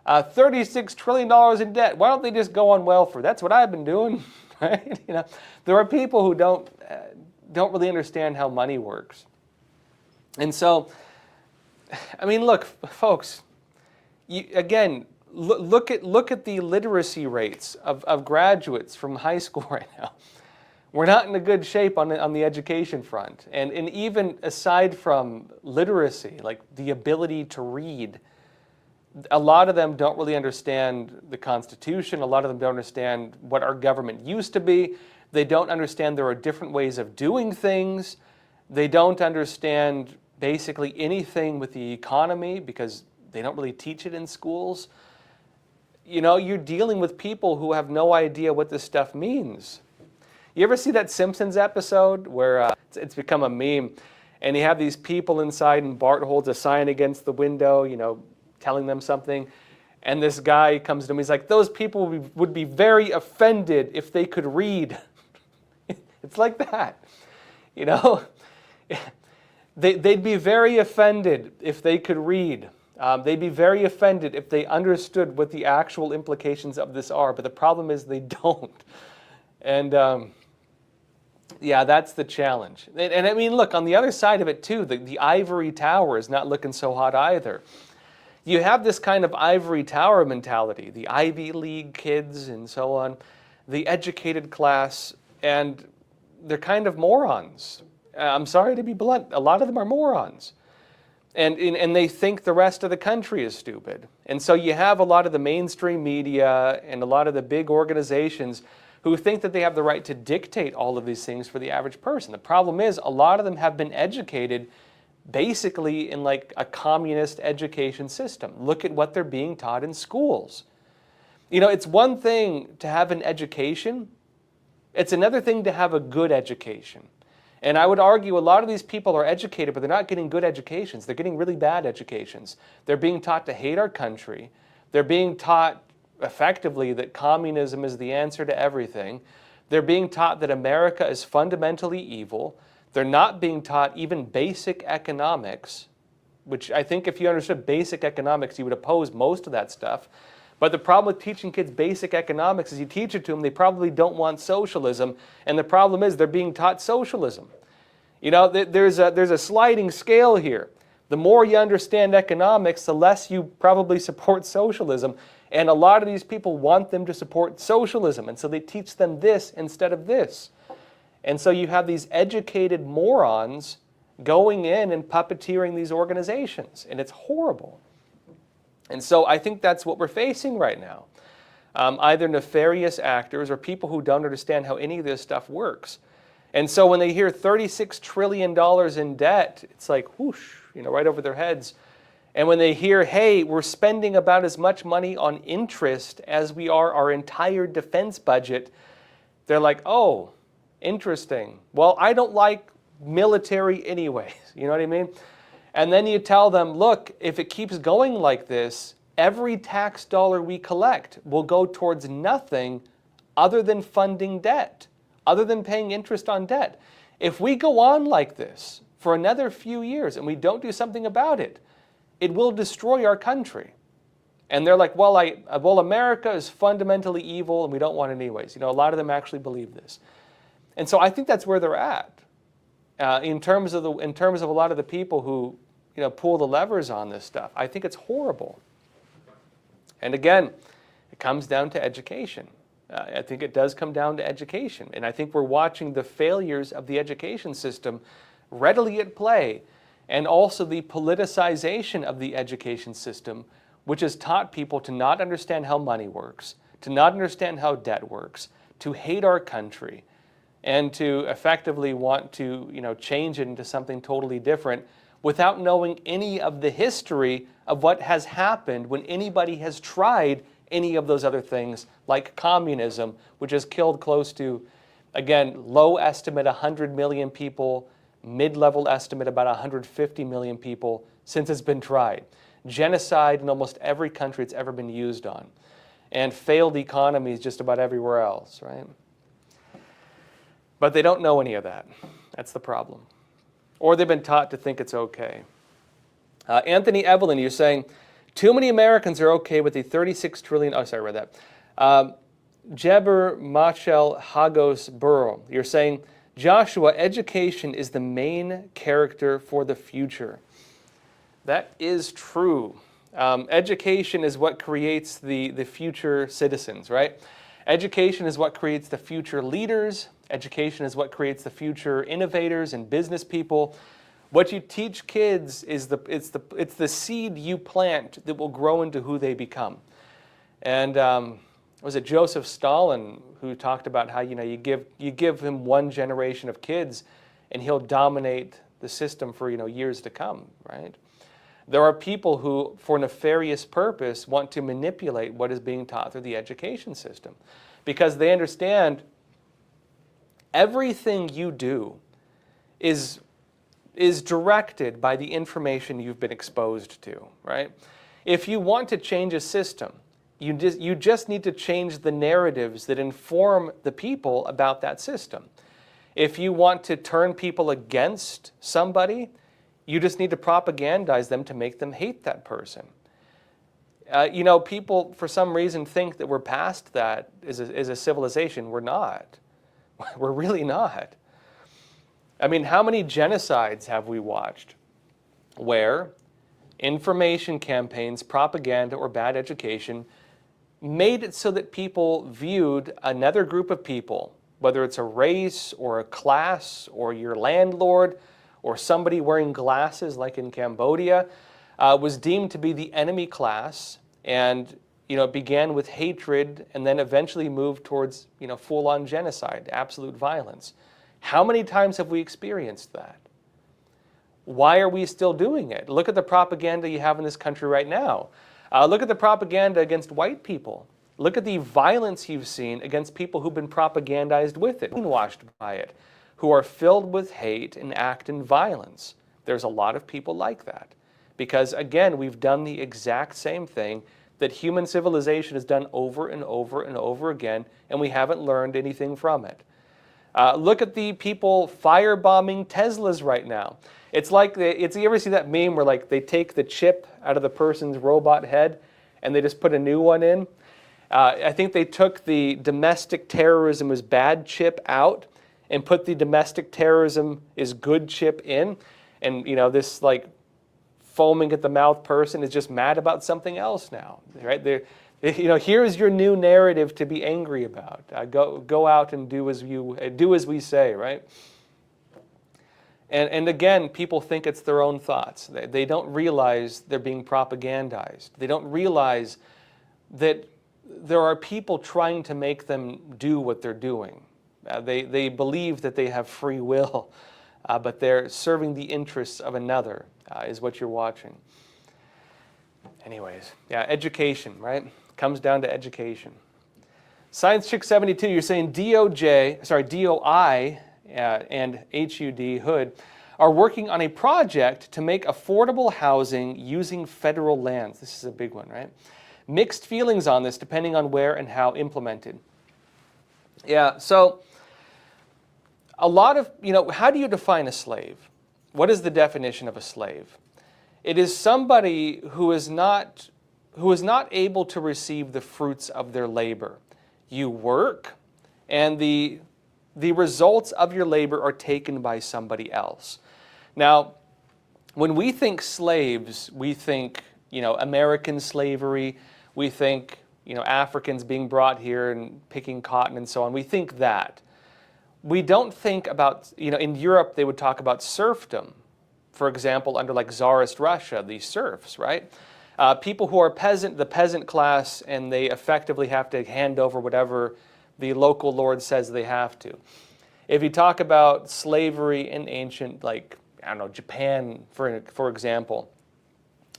$36 trillion in debt. Why don't they just go on welfare? That's what I've been doing. Right? There are people who don't really understand how money works. And so, I mean, look, folks, look at the literacy rates of graduates from high school right now. We're not in a good shape on the education front. And even aside from literacy, like the ability to read, a lot of them don't really understand the Constitution. A lot of them don't understand what our government used to be. They don't understand there are different ways of doing things. They don't understand basically anything with the economy because they don't really teach it in schools. You're dealing with people who have no idea what this stuff means. You ever see that Simpsons episode where it's become a meme, and you have these people inside and Bart holds a sign against the window, telling them something, and this guy comes to him, he's like, those people would be very offended if they could read. It's like that. They'd be very offended if they could read. They'd be very offended if they understood what the actual implications of this are, but the problem is they don't. And yeah, that's the challenge. And I mean, look, on the other side of it too, the ivory tower is not looking so hot either. You have this kind of ivory tower mentality, the Ivy League kids and so on, the educated class, and they're kind of morons. I'm sorry to be blunt, a lot of them are morons. And they think the rest of the country is stupid. And so you have a lot of the mainstream media and a lot of the big organizations who think that they have the right to dictate all of these things for the average person. The problem is a lot of them have been educated basically in like a communist education system. Look at what they're being taught in schools. You know, it's one thing to have an education. It's another thing to have a good education. And I would argue a lot of these people are educated, but they're not getting good educations. They're getting really bad educations. They're being taught to hate our country. They're being taught effectively that communism is the answer to everything. They're being taught that America is fundamentally evil. They're not being taught even basic economics, which I think if you understood basic economics, you would oppose most of that stuff. But the problem with teaching kids basic economics is you teach it to them, they probably don't want socialism, and the problem is they're being taught socialism. You know, there's a sliding scale here. The more you understand economics, the less you probably support socialism, and a lot of these people want them to support socialism, and so they teach them this instead of this. And so you have these educated morons going in and puppeteering these organizations, and it's horrible. And so I think that's what we're facing right now. Either nefarious actors or people who don't understand how any of this stuff works. And so when they hear $36 trillion in debt, it's like whoosh, you know, right over their heads. And when they hear, hey, we're spending about as much money on interest as we are our entire defense budget, they're like, oh, interesting. Well, I don't like military anyways, you know what I mean? And then you tell them, look, if it keeps going like this, every tax dollar we collect will go towards nothing other than funding debt, other than paying interest on debt. If we go on like this for another few years and we don't do something about it, it will destroy our country. And they're like, well, America is fundamentally evil and we don't want it anyways. You know, a lot of them actually believe this. And so I think that's where they're at. In terms of a lot of the people who, you know, pull the levers on this stuff, I think it's horrible. And again, it comes down to education. I think it does come down to education, and I think we're watching the failures of the education system readily at play, and also the politicization of the education system, which has taught people to not understand how money works, to not understand how debt works, to hate our country, and to effectively want to, you know, change it into something totally different without knowing any of the history of what has happened when anybody has tried any of those other things, like communism, which has killed close to, again, low estimate 100 million people, mid-level estimate about 150 million people since it's been tried. Genocide in almost every country it's ever been used on. And failed economies just about everywhere else, right? But they don't know any of that. That's the problem. Or they've been taught to think it's okay. Anthony Evelyn, you're saying, too many Americans are okay with the 36 trillion, oh, sorry, I read that. Jeber Machel Hagos Burrow, you're saying, Joshua, education is the main character for the future. That is true. Education is what creates the future citizens, right? Education is what creates the future leaders. Education is what creates the future innovators and business people. What you teach kids is it's the seed you plant that will grow into who they become. And was it Joseph Stalin who talked about how, you know, you give him one generation of kids and he'll dominate the system for, you know, years to come, right? There are people who, for nefarious purpose, want to manipulate what is being taught through the education system because they understand everything you do is directed by the information you've been exposed to, right? If you want to change a system, you just need to change the narratives that inform the people about that system. If you want to turn people against somebody, You just need to propagandize them to make them hate that person. People for some reason think that we're past that as a civilization. We're not. We're really not. I mean, how many genocides have we watched where information campaigns, propaganda, or bad education made it so that people viewed another group of people, whether it's a race or a class or your landlord or somebody wearing glasses like in Cambodia, was deemed to be the enemy class, and it began with hatred and then eventually moved towards full-on genocide, absolute violence. How many times have we experienced that? Why are we still doing it? Look at the propaganda you have in this country right now. Look at the propaganda against white people. Look at the violence you've seen against people who've been propagandized with it, brainwashed by it, who are filled with hate and act in violence. There's a lot of people like that. Because again, we've done the exact same thing that human civilization has done over and over and over again, and we haven't learned anything from it. Look at the people firebombing Teslas right now. It's like, you ever see that meme where like they take the chip out of the person's robot head and they just put a new one in? I think they took the domestic terrorism is bad chip out and put the domestic terrorism is good chip in. And this like foaming at the mouth person is just mad about something else now, right? Here's your new narrative to be angry about. Go out and do as we say, right? And again, people think it's their own thoughts. They don't realize they're being propagandized. They don't realize that there are people trying to make them do what they're doing. They believe that they have free will, but they're serving the interests of another, is what you're watching. Anyways, yeah, education, right? Comes down to education. Science Chick 72, you're saying DOI and HUD are working on a project to make affordable housing using federal lands. This is a big one, right? Mixed feelings on this depending on where and how implemented. Yeah, so a lot of, how do you define a slave? What is the definition of a slave? It is somebody who is not able to receive the fruits of their labor. You work, and the results of your labor are taken by somebody else. Now, when we think slaves, we think, American slavery, we think, Africans being brought here and picking cotton and so on. We think that. We don't think about, in Europe they would talk about serfdom. For example, under like Tsarist Russia, the serfs, right? People who are the peasant class, and they effectively have to hand over whatever the local lord says they have to. If you talk about slavery in ancient, Japan, for example,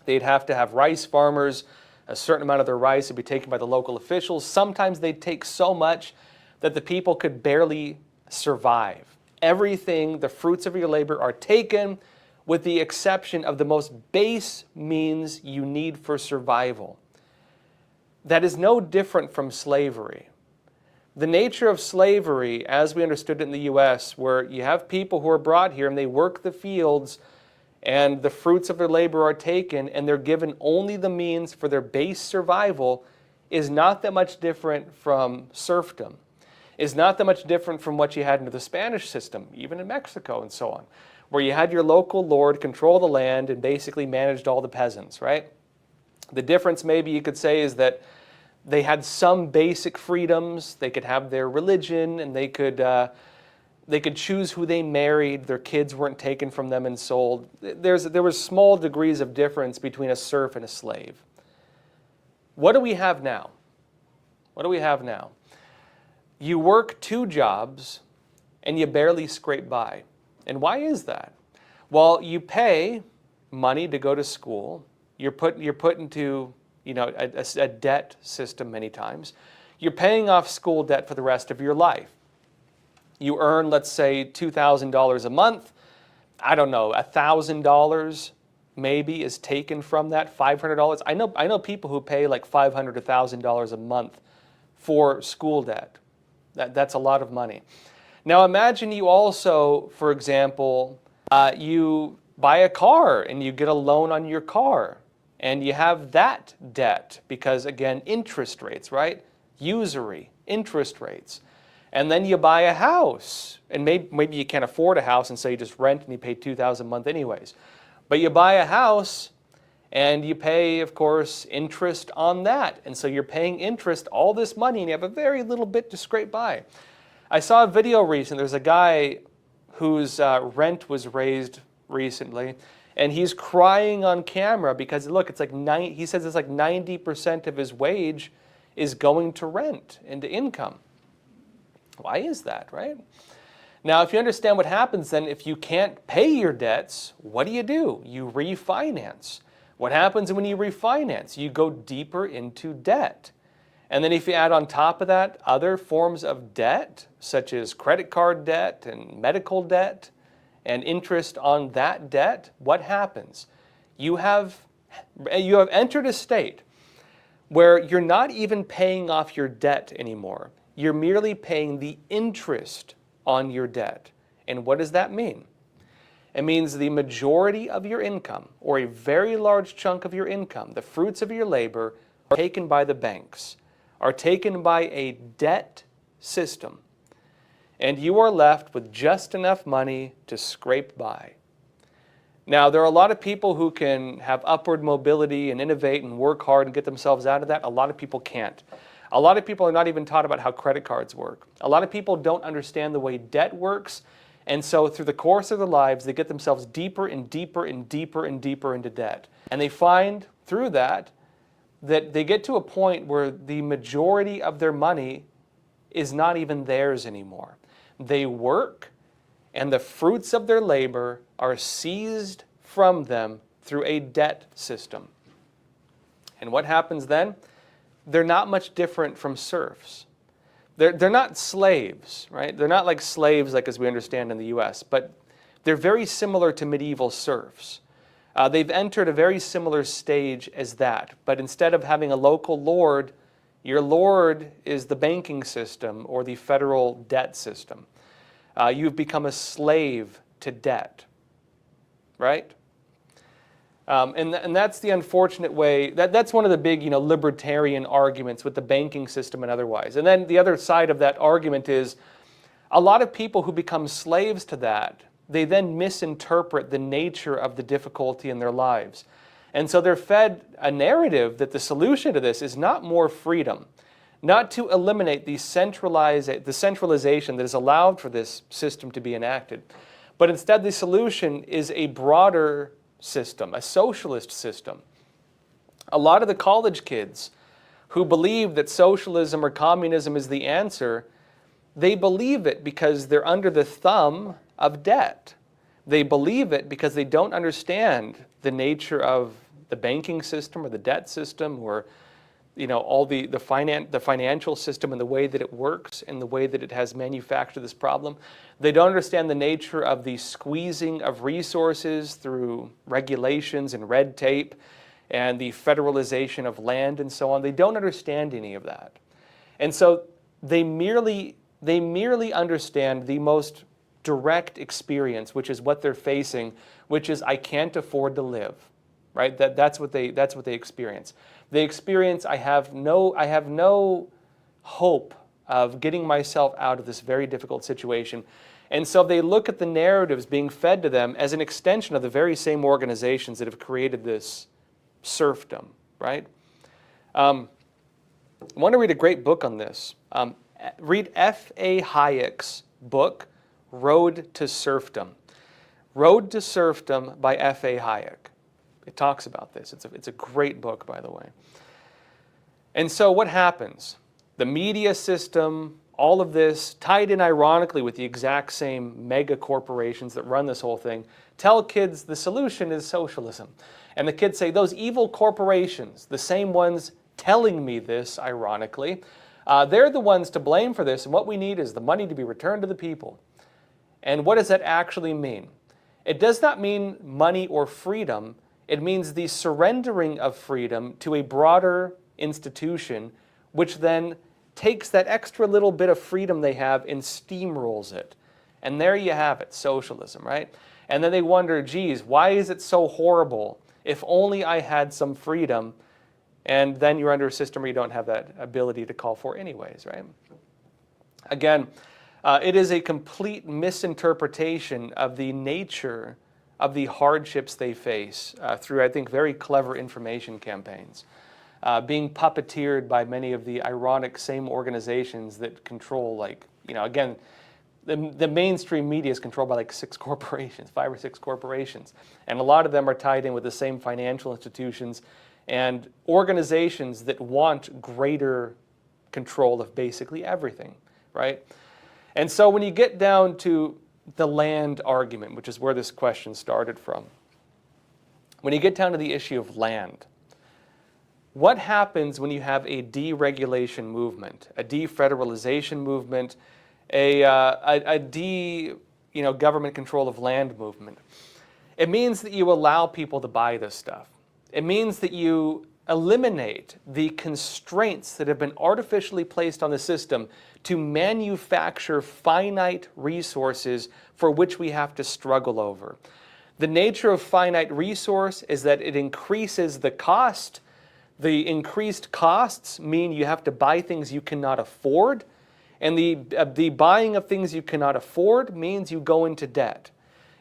they'd have to have rice farmers. A certain amount of their rice would be taken by the local officials. Sometimes they'd take so much that the people could barely survive. Everything, the fruits of your labor are taken, with the exception of the most base means you need for survival. That is no different from slavery. The nature of slavery, as we understood it in the U.S., where you have people who are brought here and they work the fields and the fruits of their labor are taken and they're given only the means for their base survival, is not that much different from serfdom. Is not that much different from what you had under the Spanish system, even in Mexico and so on, where you had your local lord control the land and basically managed all the peasants, right? The difference, maybe you could say, is that they had some basic freedoms. They could have their religion, and they could choose who they married. Their kids weren't taken from them and sold. There was small degrees of difference between a serf and a slave. What do we have now? What do we have now? You work 2 jobs, and you barely scrape by. And why is that? Well, you pay money to go to school. You're put into a debt system many times. You're paying off school debt for the rest of your life. You earn, let's say, $2,000 a month. I don't know, $1,000 maybe is taken from that, $500. I know people who pay like $500 to $1,000 a month for school debt. That's a lot of money. Now imagine you also, for example, you buy a car and you get a loan on your car and you have that debt because, again, interest rates, right? Usury, interest rates. And then you buy a house, and maybe you can't afford a house and so you just rent and you pay $2,000 a month anyways. But you buy a house and you pay, of course, interest on that. And so you're paying interest, all this money, and you have a very little bit to scrape by. I saw a video recently. There's a guy whose rent was raised recently, and he's crying on camera because, look, it's like he says it's like 90% of his wage is going to rent and to income. Why is that, right? Now, if you understand what happens then, if you can't pay your debts, what do? You refinance. What happens when you refinance? You go deeper into debt. And then if you add on top of that other forms of debt, such as credit card debt and medical debt and interest on that debt, what happens? You have entered a state where you're not even paying off your debt anymore. You're merely paying the interest on your debt. And what does that mean? It means the majority of your income, or a very large chunk of your income, the fruits of your labor, are taken by the banks, are taken by a debt system. And you are left with just enough money to scrape by. Now, there are a lot of people who can have upward mobility and innovate and work hard and get themselves out of that. A lot of people can't. A lot of people are not even taught about how credit cards work. A lot of people don't understand the way debt works. And so through the course of their lives, they get themselves deeper and deeper and deeper and deeper into debt. And they find through that they get to a point where the majority of their money is not even theirs anymore. They work, and the fruits of their labor are seized from them through a debt system. And what happens then? They're not much different from serfs. They're not slaves, right? They're not like slaves like as we understand in the U.S., but they're very similar to medieval serfs. They've entered a very similar stage as that, but instead of having a local lord, your lord is the banking system or the federal debt system. You've become a slave to debt, right? And that's the unfortunate way. That's one of the big, libertarian arguments with the banking system and otherwise. And then the other side of that argument is a lot of people who become slaves to that, they then misinterpret the nature of the difficulty in their lives. And so they're fed a narrative that the solution to this is not more freedom, not to eliminate the centralization that is allowed for this system to be enacted, but instead the solution is a broader system, a socialist system. A lot of the college kids who believe that socialism or communism is the answer, they believe it because they're under the thumb of debt. They believe it because they don't understand the nature of the banking system or the debt system or all the financial system and the way that it works and the way that it has manufactured this problem. They don't understand the nature of the squeezing of resources through regulations and red tape and the federalization of land and so on. They don't understand any of that. And so they merely understand the most direct experience, which is what they're facing, which is I can't afford to live. Right? That's what they experience. They experience I have no hope of getting myself out of this very difficult situation. And so they look at the narratives being fed to them as an extension of the very same organizations that have created this serfdom, right? I want to read a great book on this. Read F.A. Hayek's book, Road to Serfdom. Road to Serfdom by F.A. Hayek. It talks about this. It's a great book, by the way. And so what happens? The media system, all of this, tied in ironically with the exact same mega corporations that run this whole thing, tell kids the solution is socialism. And the kids say, those evil corporations, the same ones telling me this, ironically, they're the ones to blame for this, and what we need is the money to be returned to the people. And what does that actually mean? It does not mean money or freedom. It means the surrendering of freedom to a broader institution, which then takes that extra little bit of freedom they have and steamrolls it. And there you have it, socialism, right? And then they wonder, geez, why is it so horrible? If only I had some freedom. And then you're under a system where you don't have that ability to call for anyways, right? Again, it is a complete misinterpretation of the nature of the hardships they face through, I think, very clever information campaigns, being puppeteered by many of the ironic same organizations that control, like, again, the mainstream media is controlled by like 6 corporations, 5 or 6 corporations. And a lot of them are tied in with the same financial institutions and organizations that want greater control of basically everything, right? And so when you get down to the land argument, which is where this question started from, when you get down to the issue of land, what happens when you have a deregulation movement, a defederalization movement, a government control of land movement? It means that you allow people to buy this stuff. It means that you eliminate the constraints that have been artificially placed on the system to manufacture finite resources for which we have to struggle over. The nature of finite resource is that it increases the cost. The increased costs mean you have to buy things you cannot afford. And the buying of things you cannot afford means you go into debt.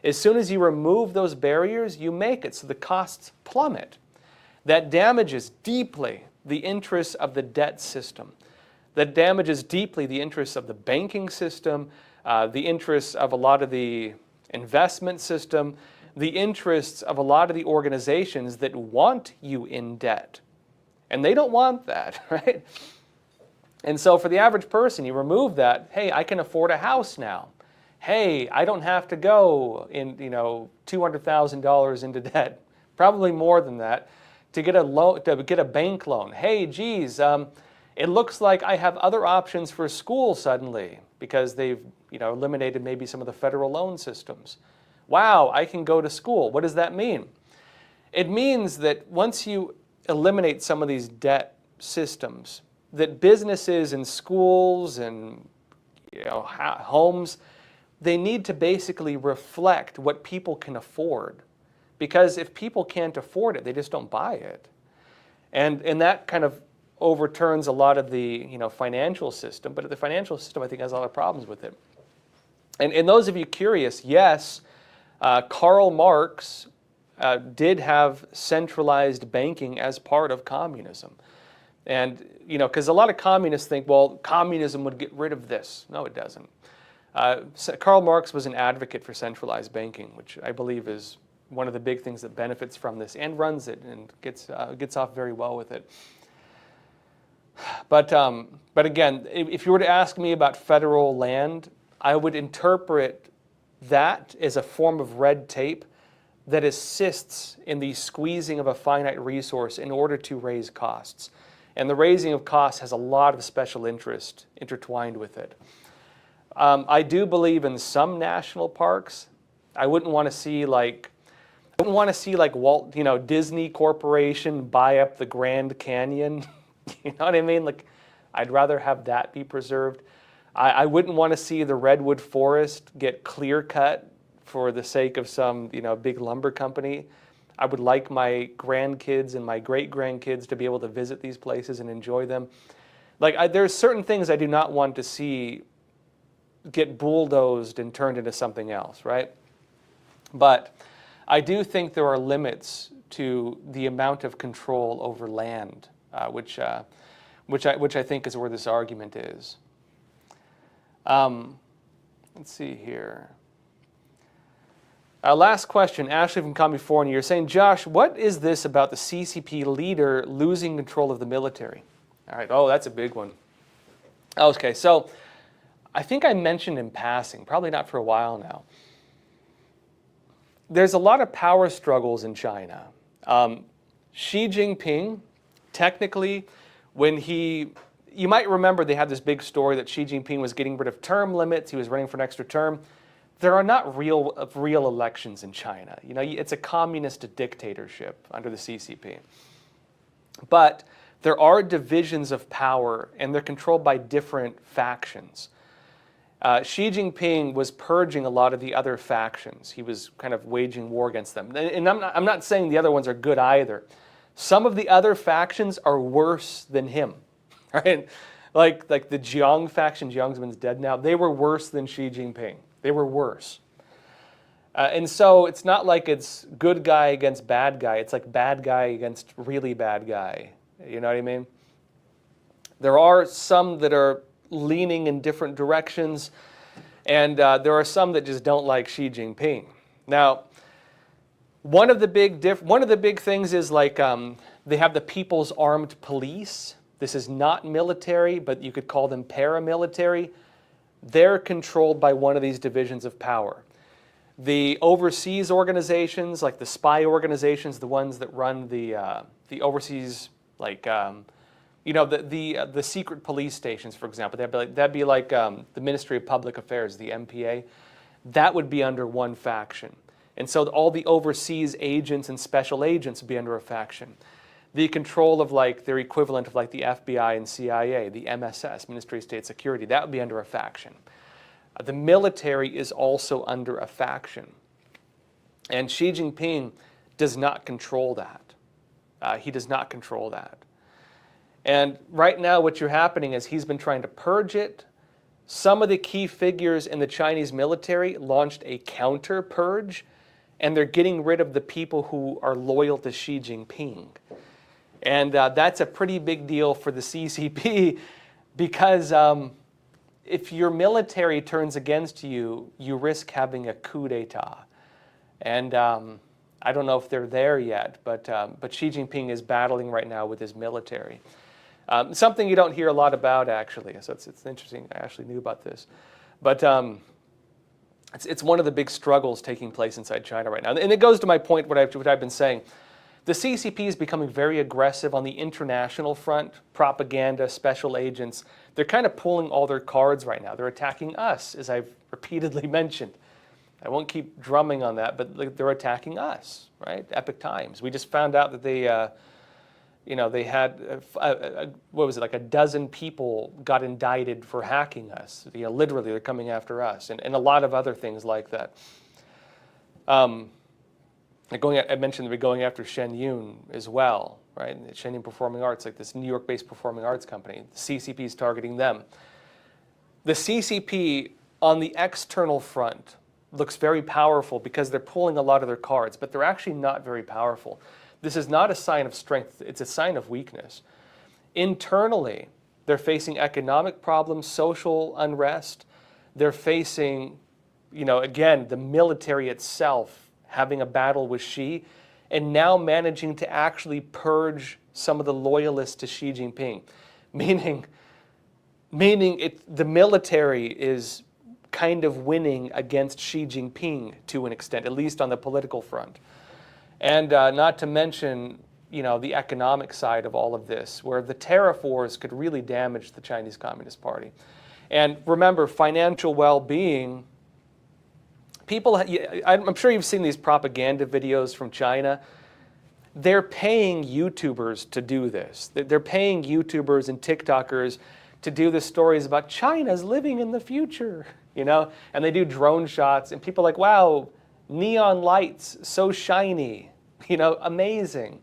As soon as you remove those barriers, you make it so the costs plummet. That damages deeply the interests of the debt system. That damages deeply the interests of the banking system, the interests of a lot of the investment system, the interests of a lot of the organizations that want you in debt. And they don't want that, right? And so for the average person, you remove that, hey, I can afford a house now. Hey, I don't have to go in, $200,000 into debt, probably more than that, to get a loan, to get a bank loan. Hey, geez, it looks like I have other options for school suddenly because they've, eliminated maybe some of the federal loan systems. Wow, I can go to school. What does that mean? It means that once you eliminate some of these debt systems, that businesses and schools and homes, they need to basically reflect what people can afford. Because if people can't afford it, they just don't buy it. And that kind of overturns a lot of the financial system, but the financial system, I think, has a lot of problems with it. And those of you curious, yes, Karl Marx did have centralized banking as part of communism. And, because a lot of communists think, well, communism would get rid of this. No, it doesn't. Karl Marx was an advocate for centralized banking, which I believe is one of the big things that benefits from this and runs it and gets off very well with it. But again, if you were to ask me about federal land, I would interpret that as a form of red tape that assists in the squeezing of a finite resource in order to raise costs. And the raising of costs has a lot of special interest intertwined with it. I do believe in some national parks. I wouldn't want to see like Walt, Disney Corporation buy up the Grand Canyon. You know what I mean? Like, I'd rather have that be preserved. I wouldn't want to see the redwood forest get clear cut for the sake of some, big lumber company. I would like my grandkids and my great-grandkids to be able to visit these places and enjoy them. There's certain things I do not want to see get bulldozed and turned into something else, right? But I do think there are limits to the amount of control over land, which I think is where this argument is. Let's see here. Last question, Ashley from California. You're saying, Josh, what is this about the CCP leader losing control of the military? All right, that's a big one. Okay, so I think I mentioned in passing, probably not for a while now, there's a lot of power struggles in China. Xi Jinping, technically, you might remember they had this big story that Xi Jinping was getting rid of term limits, he was running for an extra term. There are not real elections in China. It's a communist dictatorship under the CCP. But there are divisions of power, and they're controlled by different factions. Xi Jinping was purging a lot of the other factions. He was kind of waging war against them. And I'm not saying the other ones are good either. Some of the other factions are worse than him, right? Like the Jiang faction, Jiang's been dead now, they were worse than Xi Jinping. They were worse. And so it's not like it's good guy against bad guy. It's like bad guy against really bad guy. You know what I mean? There are some that are leaning in different directions, and there are some that just don't like Xi Jinping. Now, one of the big things is like they have the People's Armed Police. This is not military, but you could call them paramilitary. They're controlled by one of these divisions of power. The overseas organizations, like the spy organizations, the ones that run the overseas, like the secret police stations, for example, that'd be like the Ministry of Public Affairs, the MPA. That would be under one faction, and so all the overseas agents and special agents would be under a faction. The control of like their equivalent of like the FBI and CIA, the MSS, Ministry of State Security, that would be under a faction. The military is also under a faction. And Xi Jinping does not control that. He does not control that. And right now what's happening is he's been trying to purge it. Some of the key figures in the Chinese military launched a counter-purge, and they're getting rid of the people who are loyal to Xi Jinping. And that's a pretty big deal for the CCP because if your military turns against you, you risk having a coup d'etat. And I don't know if they're there yet, but Xi Jinping is battling right now with his military. Something you don't hear a lot about, actually. So it's interesting. I actually knew about this. But it's one of the big struggles taking place inside China right now. And it goes to my point, what I've been saying. The CCP is becoming very aggressive on the international front, propaganda, special agents. They're kind of pulling all their cards right now. They're attacking us, as I've repeatedly mentioned. I won't keep drumming on that, but they're attacking us, right? Epic times. We just found out that they had, what was it, like a dozen people got indicted for hacking us. Literally, they're coming after us, and a lot of other things like that. I mentioned they're going after Shen Yun as well, right? Shen Yun Performing Arts, like this New York-based performing arts company. The CCP is targeting them. The CCP on the external front looks very powerful because they're pulling a lot of their cards, but they're actually not very powerful. This is not a sign of strength, it's a sign of weakness. Internally, they're facing economic problems, social unrest. They're facing, again, the military itself having a battle with Xi, and now managing to actually purge some of the loyalists to Xi Jinping, meaning the military is kind of winning against Xi Jinping to an extent, at least on the political front. And not to mention, the economic side of all of this, where the tariff wars could really damage the Chinese Communist Party. And remember, financial well-being, I'm sure you've seen these propaganda videos from China. They're paying YouTubers to do this. They're paying YouTubers and TikTokers to do the stories about China's living in the future, and they do drone shots, and people are like, wow, neon lights, so shiny, amazing.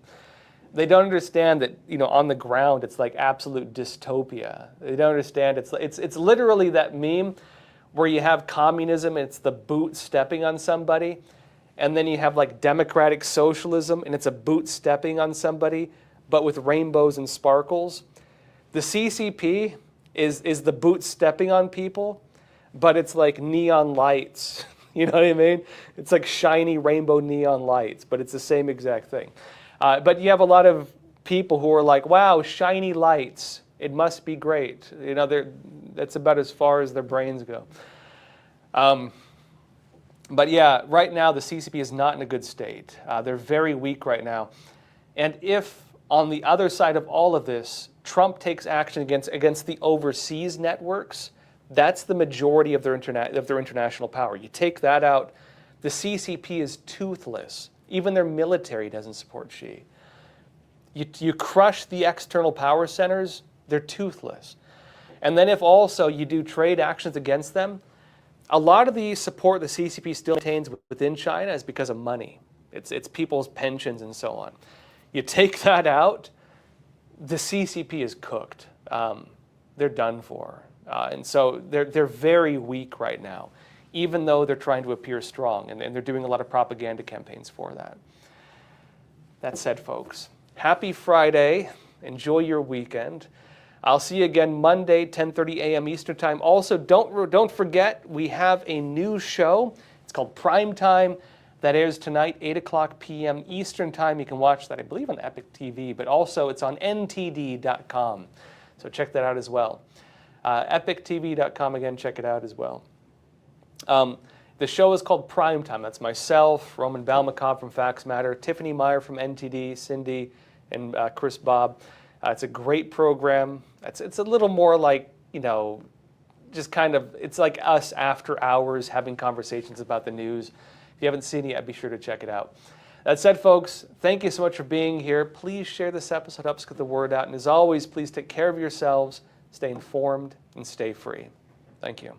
They don't understand that, on the ground, it's like absolute dystopia. They don't understand it's literally that meme where you have communism and it's the boot stepping on somebody, and then you have like democratic socialism and it's a boot stepping on somebody, but with rainbows and sparkles. The CCP is the boot stepping on people, but it's like neon lights. You know what I mean? It's like shiny rainbow neon lights, but it's the same exact thing. But you have a lot of people who are like, wow, shiny lights. It must be great. That's about as far as their brains go. But yeah, right now the CCP is not in a good state. They're very weak right now. And if on the other side of all of this, Trump takes action against the overseas networks, that's the majority of their international power. You take that out, the CCP is toothless. Even their military doesn't support Xi. You crush the external power centers, they're toothless. And then if also you do trade actions against them, a lot of the support the CCP still maintains within China is because of money. It's people's pensions and so on. You take that out, the CCP is cooked. They're done for. And so they're very weak right now, even though they're trying to appear strong, and they're doing a lot of propaganda campaigns for that. That said, folks, happy Friday. Enjoy your weekend. I'll see you again Monday, 10:30 a.m. Eastern Time. Also, don't forget, we have a new show. It's called Prime Time. That airs tonight, 8 o'clock p.m. Eastern Time. You can watch that, I believe, on Epic TV, but also it's on ntd.com. So check that out as well. EpicTV.com, again, check it out as well. The show is called Prime Time. That's myself, Roman Balmakov from Facts Matter, Tiffany Meyer from NTD, Cindy, and Chris Bob. It's a great program. It's a little more like, just kind of, it's like us after hours having conversations about the news. If you haven't seen it yet, be sure to check it out. That said, folks, thank you so much for being here. Please share this episode, helps get the word out. And as always, please take care of yourselves, stay informed, and stay free. Thank you.